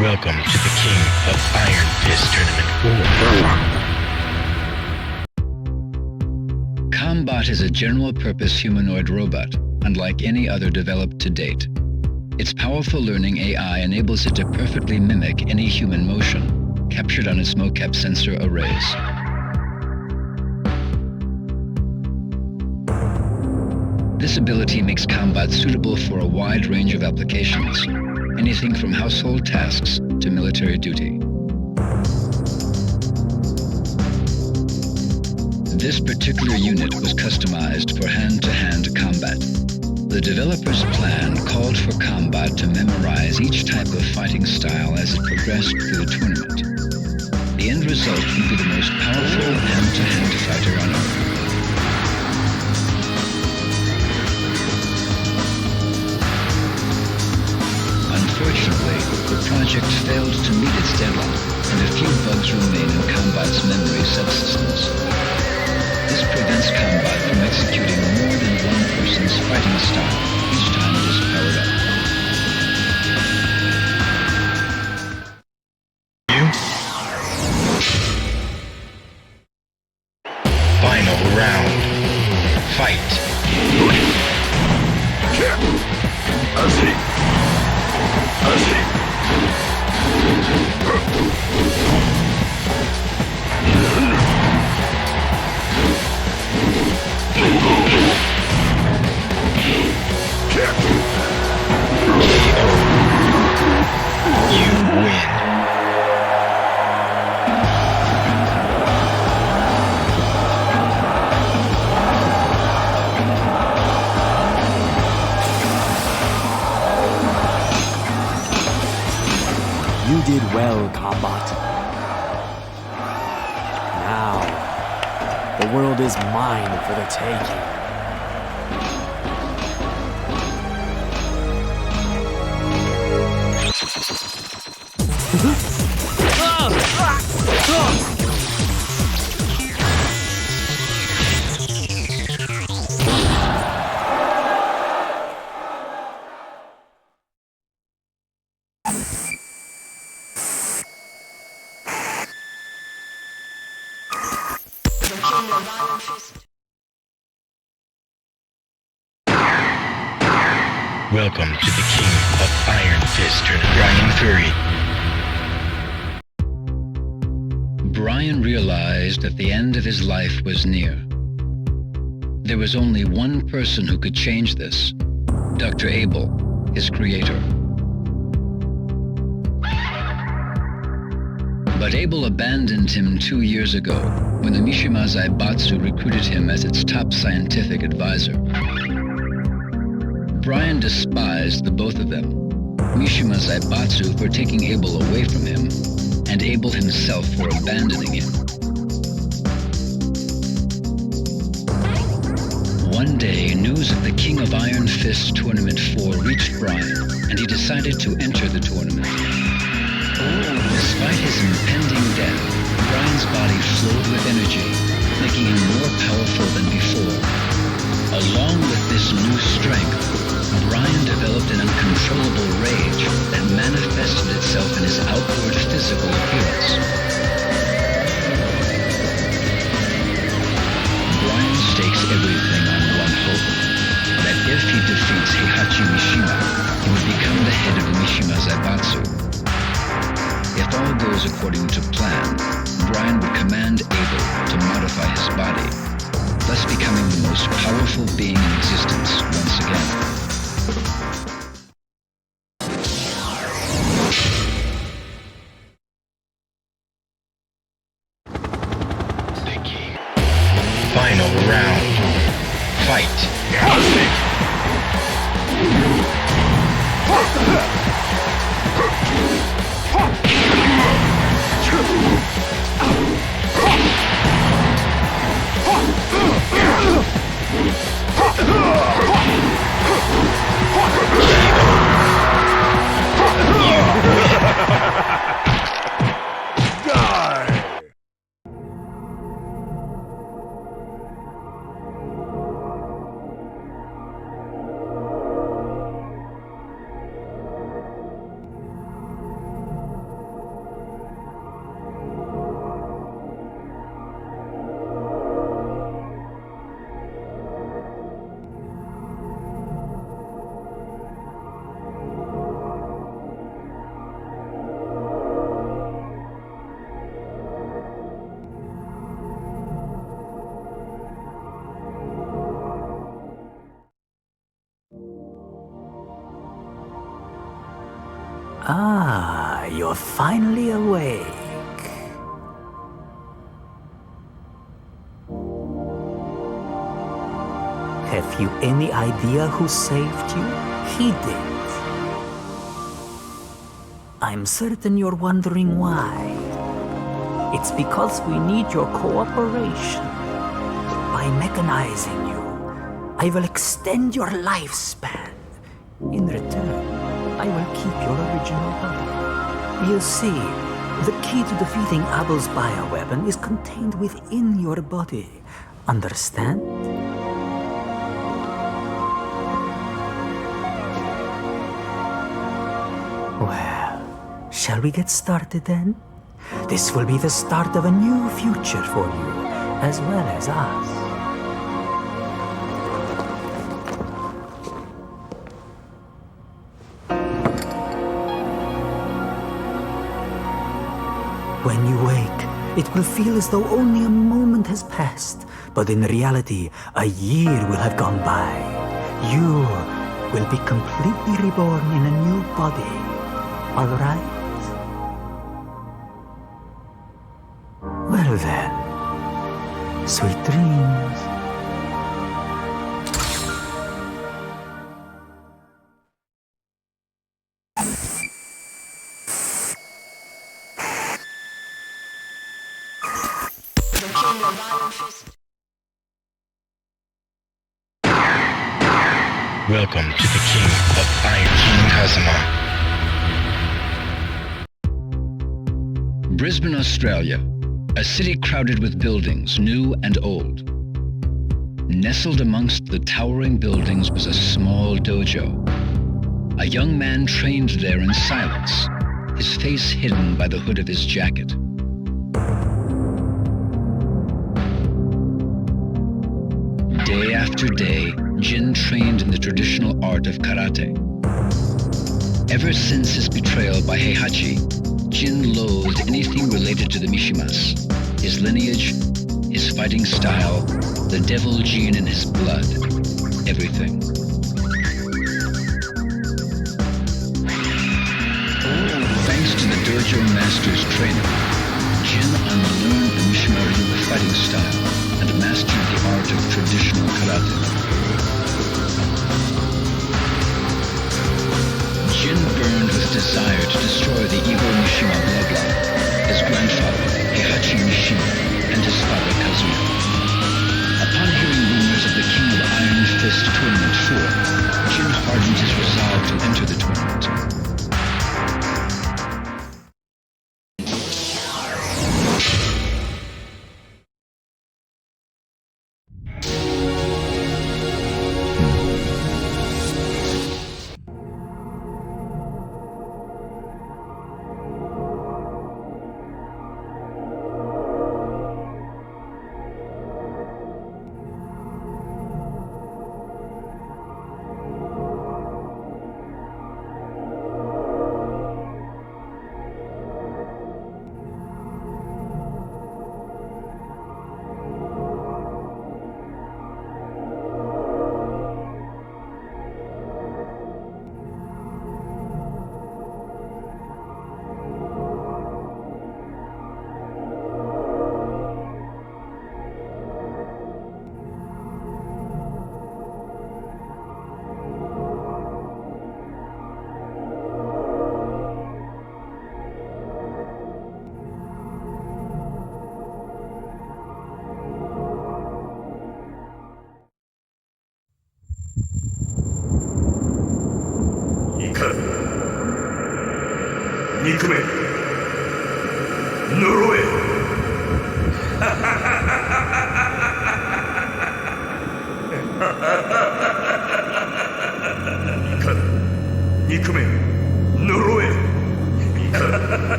B: Welcome to the King of Iron Fist Tournament 4.
C: Combot is a general-purpose humanoid robot, unlike any other developed to date. Its powerful learning AI enables it to perfectly mimic any human motion, captured on its mocap sensor arrays. This ability makes Combot suitable for a wide range of applications, anything from household tasks to military duty. This particular unit was customized for hand-to-hand combat. The developer's plan called for Combot to memorize each type of fighting style as it progressed through the tournament. The end result would be the most powerful hand-to-hand fighter on Earth. Unfortunately, the project failed to meet its deadline, and a few bugs remain in Combot's memory subsystems. This prevents Combot from executing more than one person's fighting style each time it is powered up.
B: Final round. Fight.
L: little Combot. Now, the world is mine for the taking.
B: Welcome to the King of Iron Fist, Bryan 3.
C: Bryan realized that the end of his life was near. There was only one person who could change this, Dr. Abel, his creator. But Abel abandoned him 2 years ago when the Mishima Zaibatsu recruited him as its top scientific advisor. Bryan despised the both of them, Mishima Zaibatsu for taking Abel away from him, and Abel himself for abandoning him. One day, news of the King of Iron Fist Tournament 4 reached Bryan, and he decided to enter the tournament. Despite his impending death, Bryan's body flowed with energy, making him more powerful than before. Along with this new strength, Bryan developed an uncontrollable rage that manifested itself in his outward physical appearance. Bryan stakes everything on one hope, that if he defeats Heihachi Mishima, he would become the head of the Mishima Zaibatsu. If all goes according to plan, Bryan would command Abel to modify his body, thus becoming the most powerful being in existence once again.
B: Final round. Fight.
K: Ah, you're finally awake. Have you any idea who saved you? He did. I'm certain you're wondering why. It's because we need your cooperation. By mechanizing you, I will extend your lifespan. In return, I will keep your original body. You see, the key to defeating Abel's bioweapon is contained within your body. Understand? Well, shall we get started then? This will be the start of a new future for you, as well as us. When you wake, it will feel as though only a moment has passed, but in reality, a year will have gone by. You will be completely reborn in a new body, all right? Well then, sweet dreams.
B: Welcome to the King of Iron, King Kazuma.
C: Brisbane, Australia. A city crowded with buildings, new and old. Nestled amongst the towering buildings was a small dojo. A young man trained there in silence, his face hidden by the hood of his jacket. Day after day, Jin trained in the traditional art of karate. Ever since his betrayal by Heihachi, Jin loathed anything related to the Mishimas, his lineage, his fighting style, the devil gene in his blood, everything. Thanks to the dojo master's training, Jin unlearned the Mishima Ryu fighting style and mastered the art of traditional karate. Jin burned with desire to destroy the evil Mishima bloodline, his grandfather, Heihachi Mishima, and his father, Kazuya. Upon hearing rumors of the King of Iron Fist Tournament 4, Jin hardened his resolve to enter the tournament.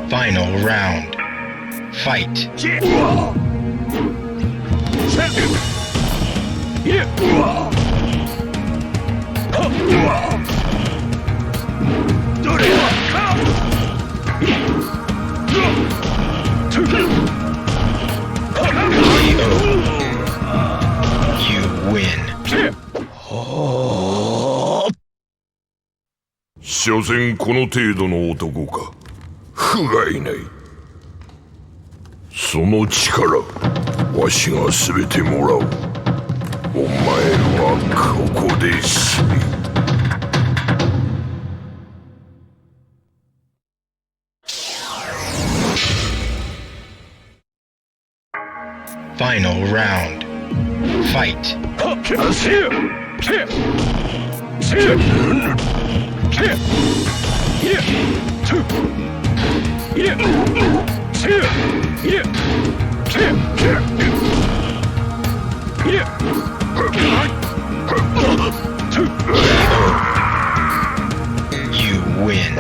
B: Final round. Fight. You win.
H: 所詮この程度の男か。不甲斐ない。その力、わしが全てもらう。お前はここで死ね。
B: Final round. Fight. You win.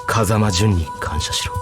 E: 風間淳に感謝しろ。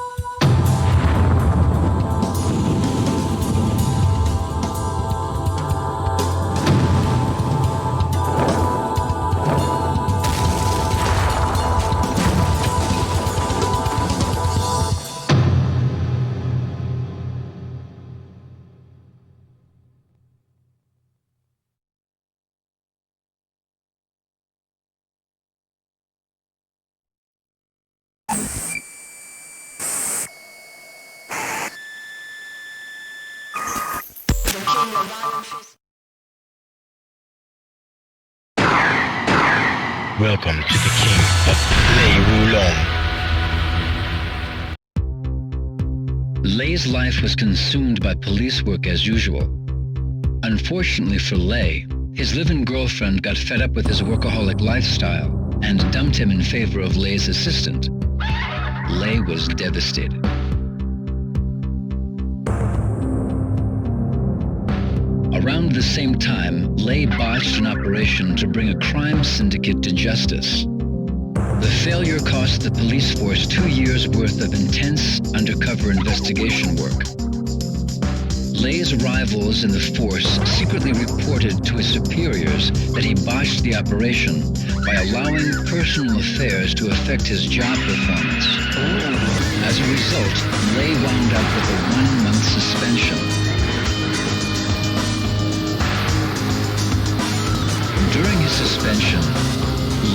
B: Welcome to the King of Lei Wulong.
C: Lei's life was consumed by police work as usual. Unfortunately for Lei, his live-in girlfriend got fed up with his workaholic lifestyle and dumped him in favor of Lei's assistant. Lei was devastated. Around the same time, Lei botched an operation to bring a crime syndicate to justice. The failure cost the police force 2 years' worth of intense undercover investigation work. Lei's rivals in the force secretly reported to his superiors that he botched the operation by allowing personal affairs to affect his job performance. As a result, Lei wound up with a 1-month suspension. During his suspension,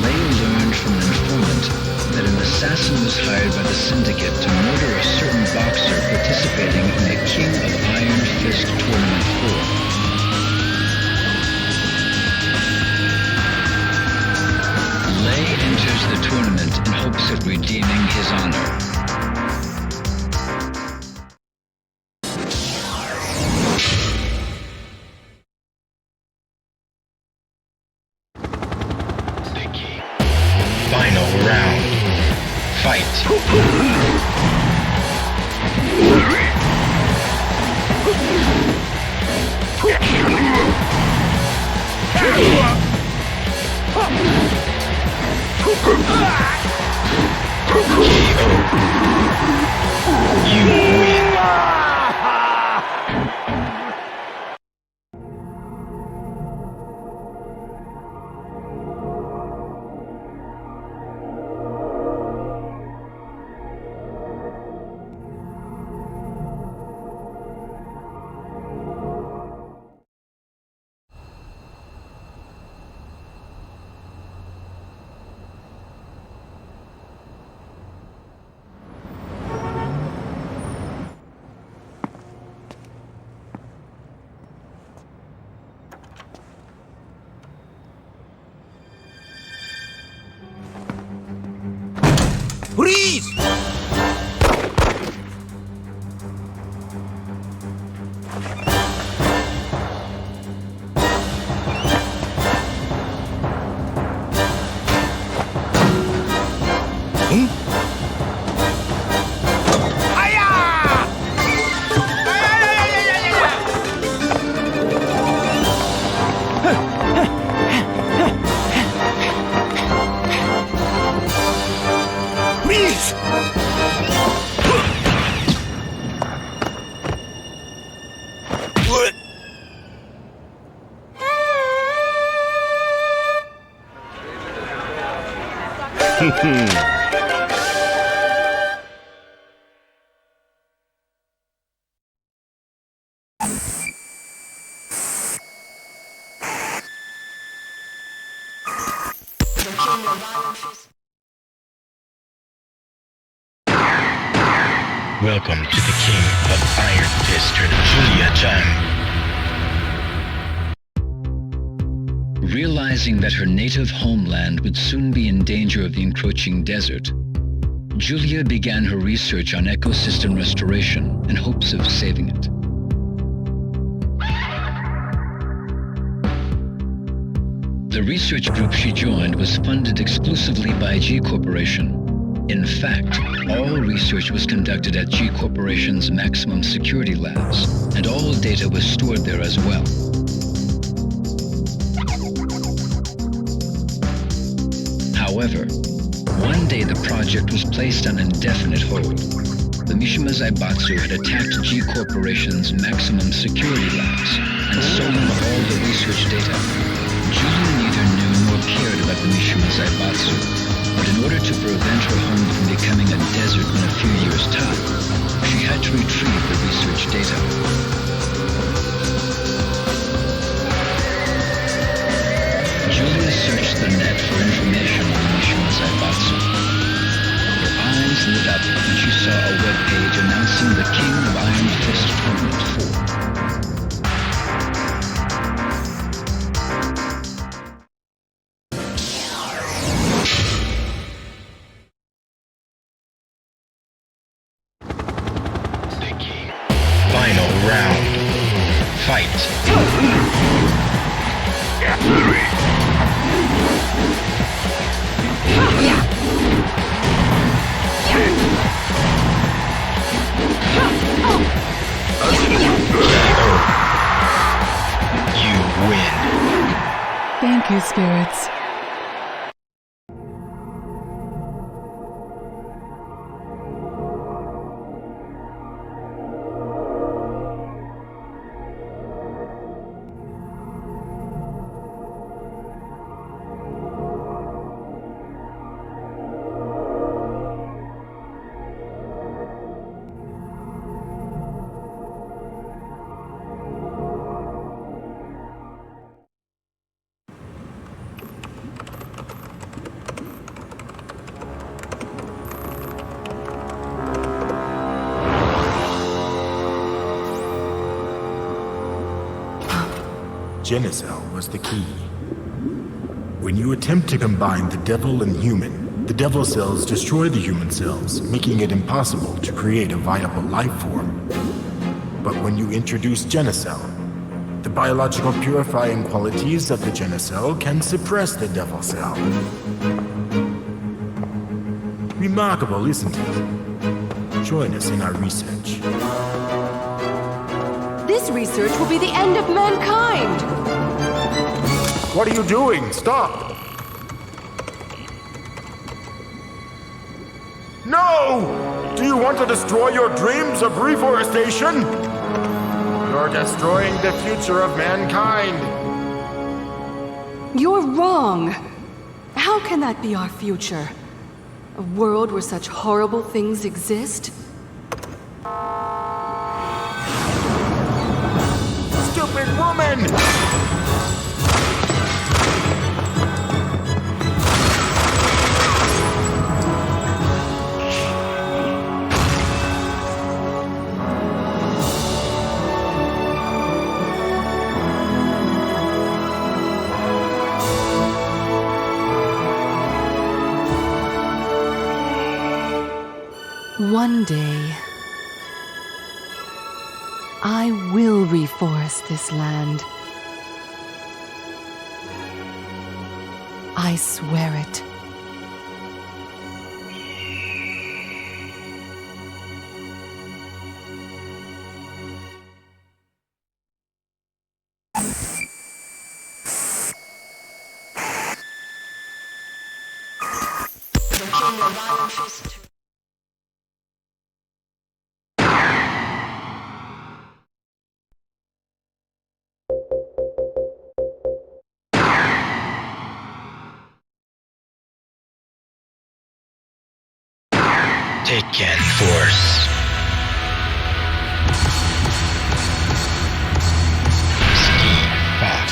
C: Lei learned from an informant that an assassin was hired by the syndicate to murder a certain boxer participating in the King of Iron Fist Tournament 4. Lei enters the tournament in hopes of redeeming his honor.
B: Final round. Fight. You win.
I: Please!
B: Welcome to the King of Iron Fist Julia-chan.
C: Realizing that her native homeland would soon be in danger of the encroaching desert, Julia began her research on ecosystem restoration in hopes of saving it. The research group she joined was funded exclusively by G Corporation. In fact, all research was conducted at G Corporation's maximum security labs, and all data was stored there as well. However, one day the project was placed on indefinite hold. The Mishima Zaibatsu had attacked G Corporation's maximum security labs and stolen all the research data. Julia neither knew nor cared about the Mishima Zaibatsu, but in order to prevent her home from becoming a desert in a few years' time, she had to retrieve the research data. Julia searched the net for information on the Mishima Zaibatsu. Her eyes lit up when she saw a webpage announcing the King of Iron Fist Tournament 4.
B: Final round. Fight. You win.
M: Thank you, spirits.
N: Genicell was the key. When you attempt to combine the devil and human, the devil cells destroy the human cells, making it impossible to create a viable life form. But when you introduce Genicell, the biological purifying qualities of the Genicell can suppress the devil cell. Remarkable, isn't it? Join us in our research.
M: This research will be the end of mankind!
N: What are you doing? Stop! No! Do you want to destroy your dreams of reforestation? You're destroying the future of mankind.
M: You're wrong! How can that be our future? A world where such horrible things exist?
N: Stupid woman!
M: One day, I will reforest this land. I swear it.
B: Tekken Force. Steve Fox.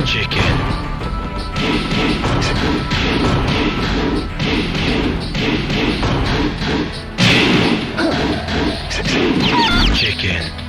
B: Chicken. Chicken.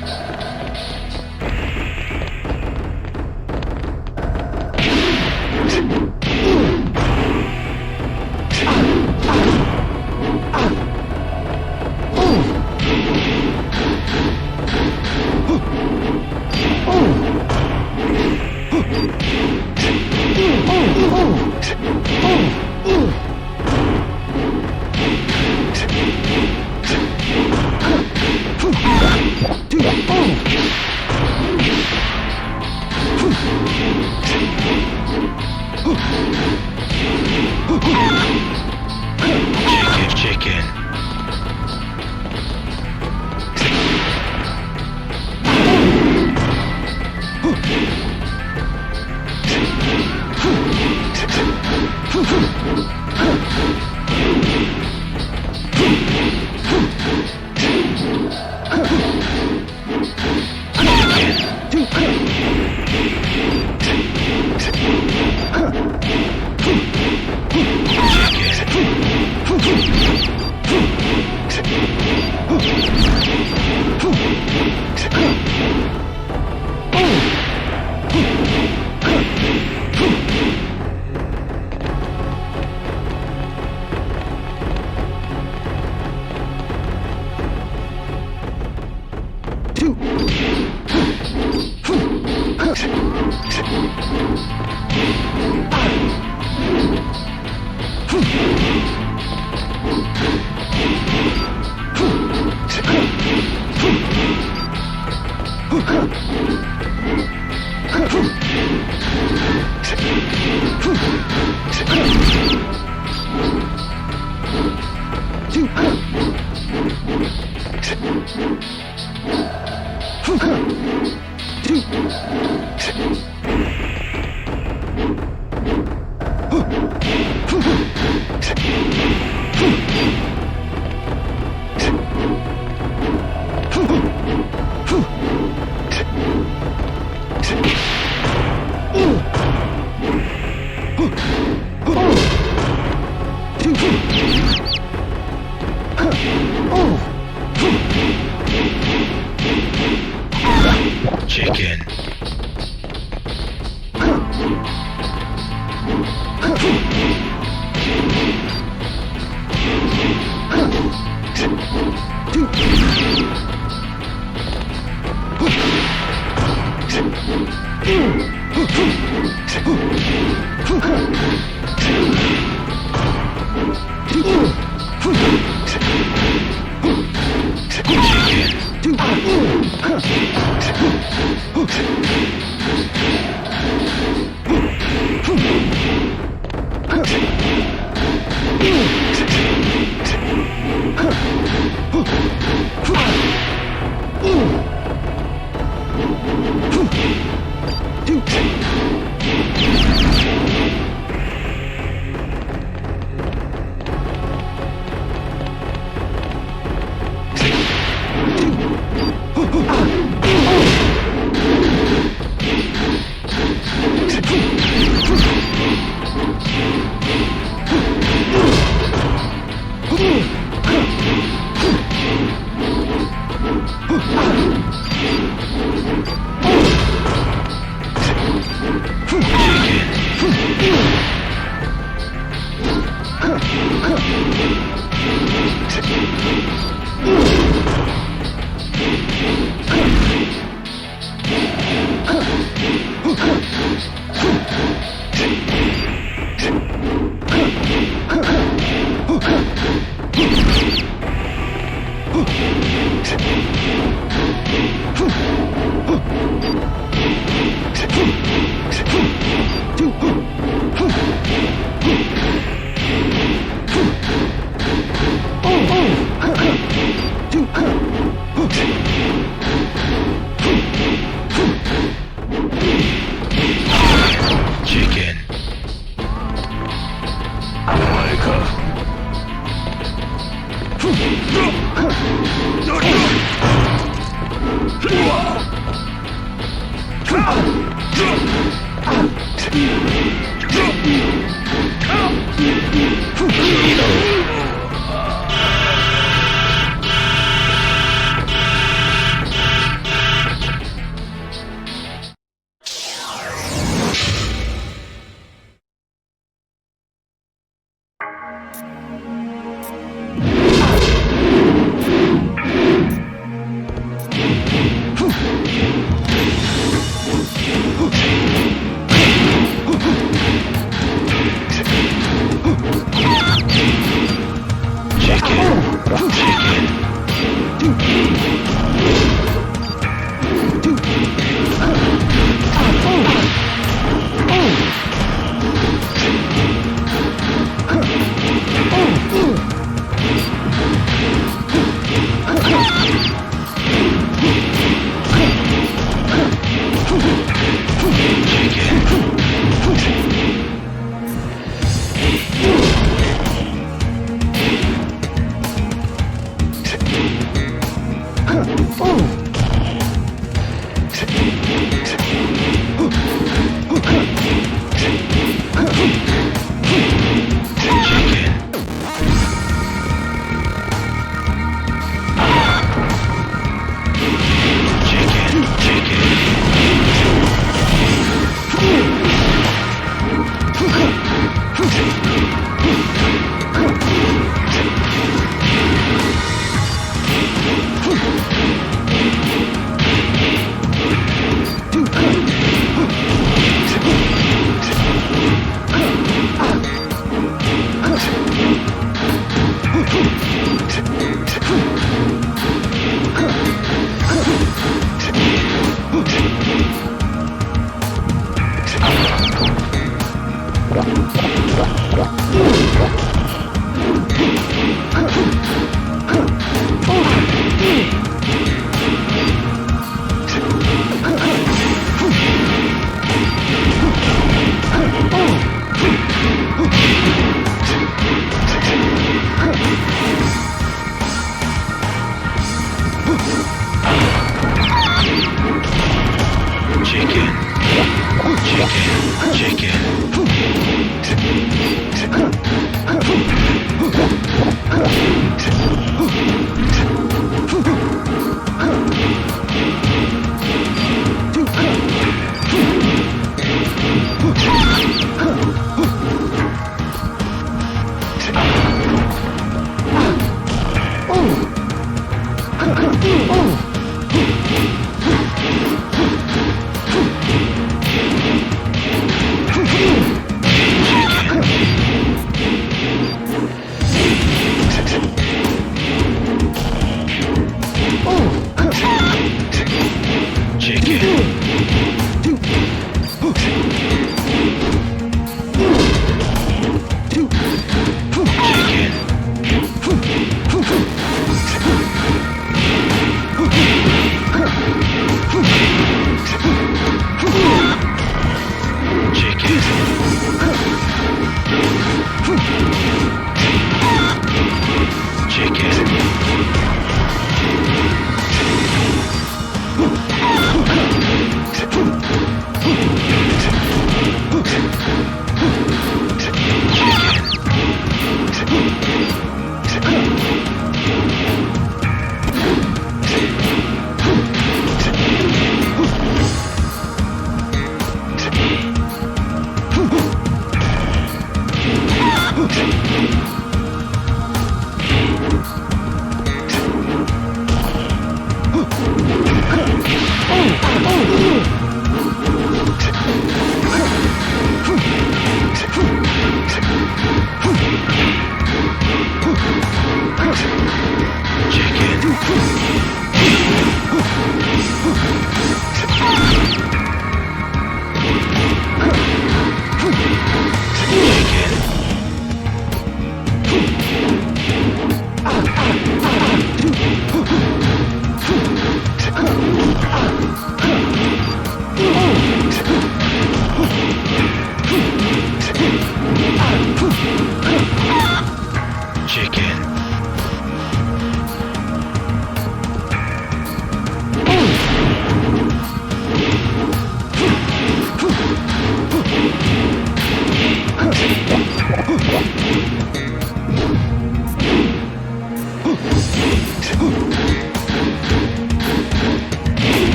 B: Chicken. Chicken.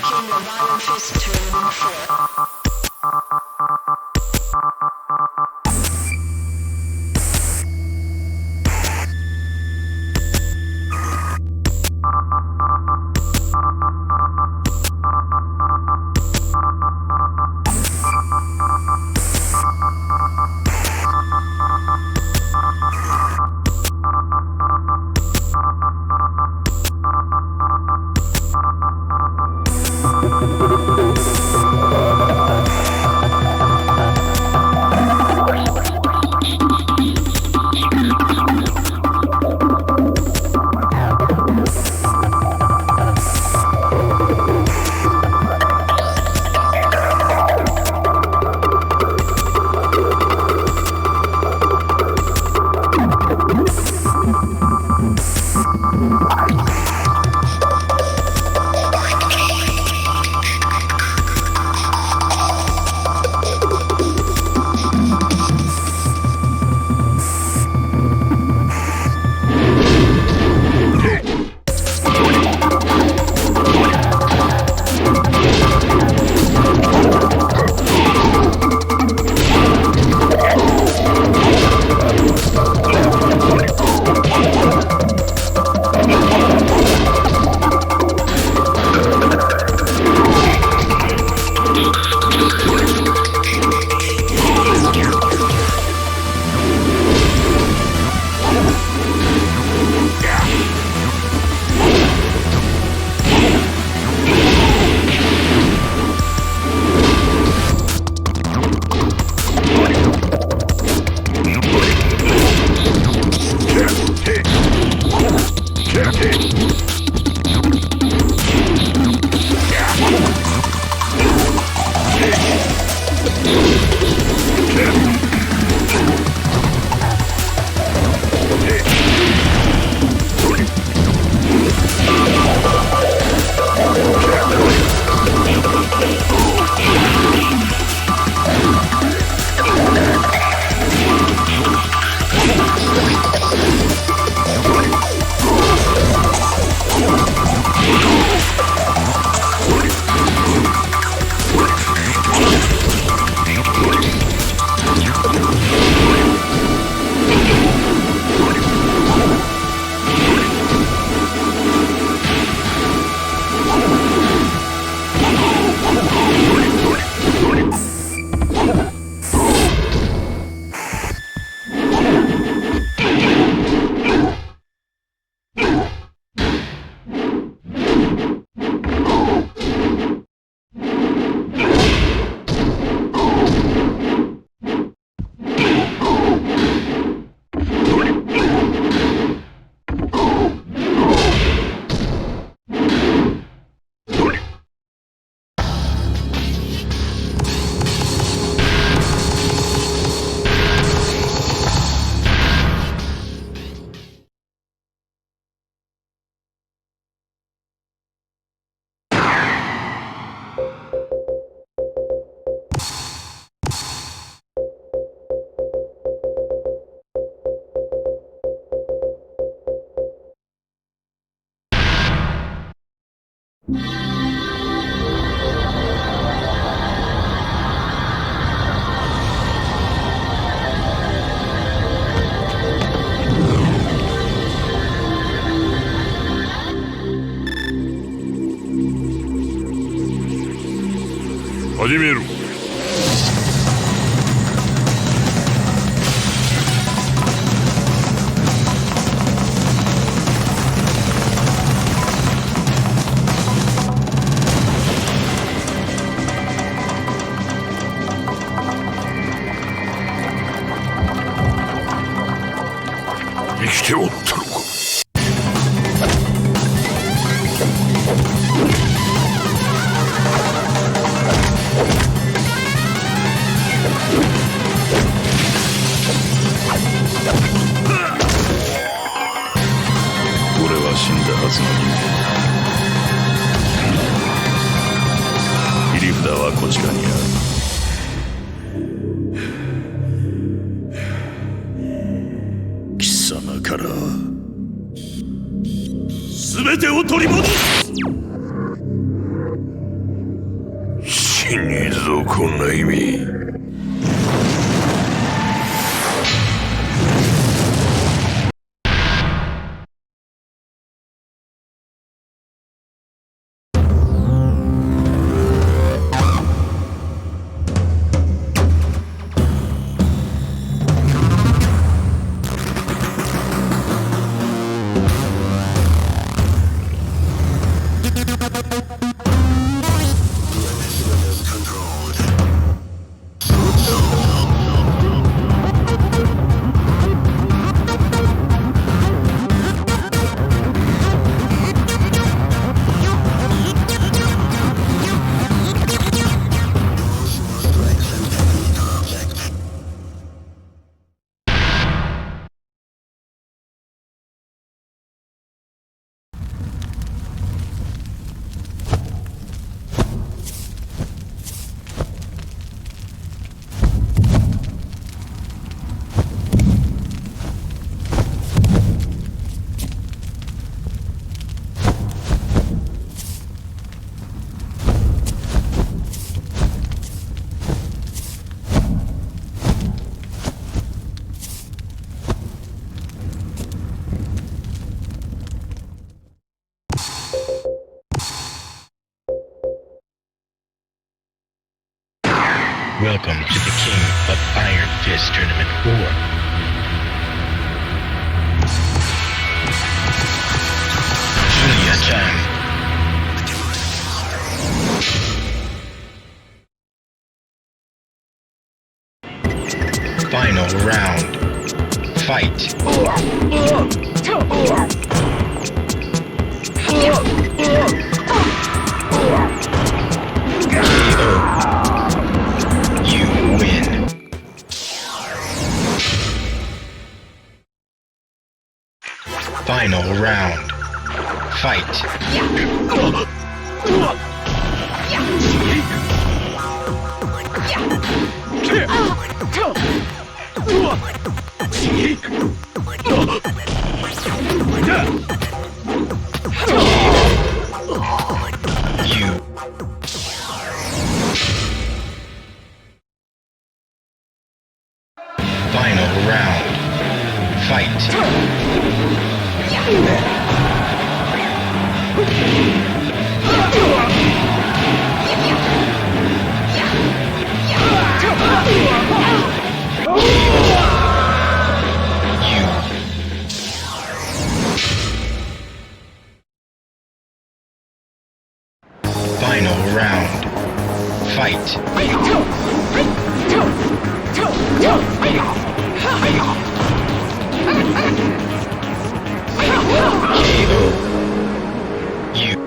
O: King of Iron Fist Tournament 4.
H: 始める。生きておったのか。
A: 俺は死んだはずの人間。切り札はこちらにある。貴様から全てを取り戻す。
H: こんな意味。
B: Welcome to the King of Iron Fist Tournament 4. Julia-chan. Final round. Fight. You win. Final round. Fight. You. Final round. Fight. Final round. Fight. You.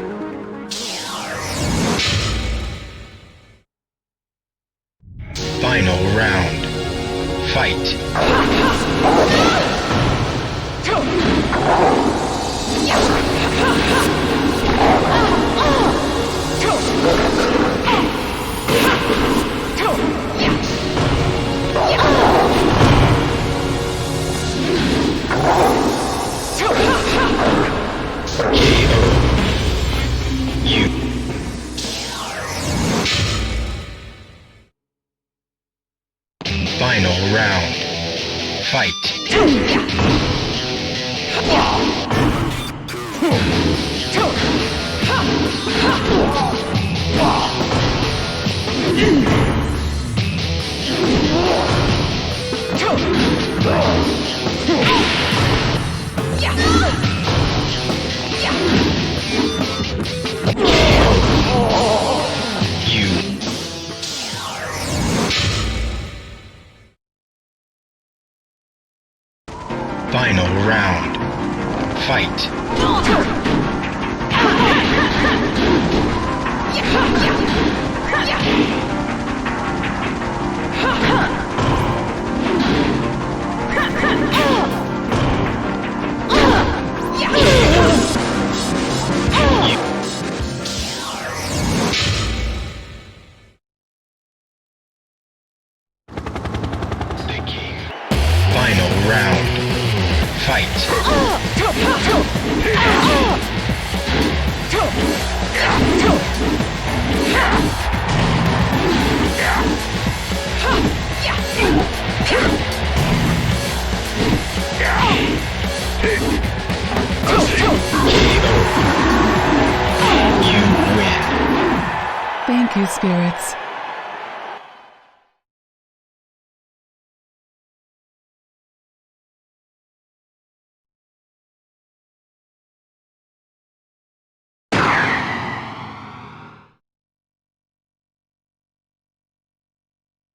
B: Final round. Fight. You. Final round. Fight.
P: Thank you, spirits.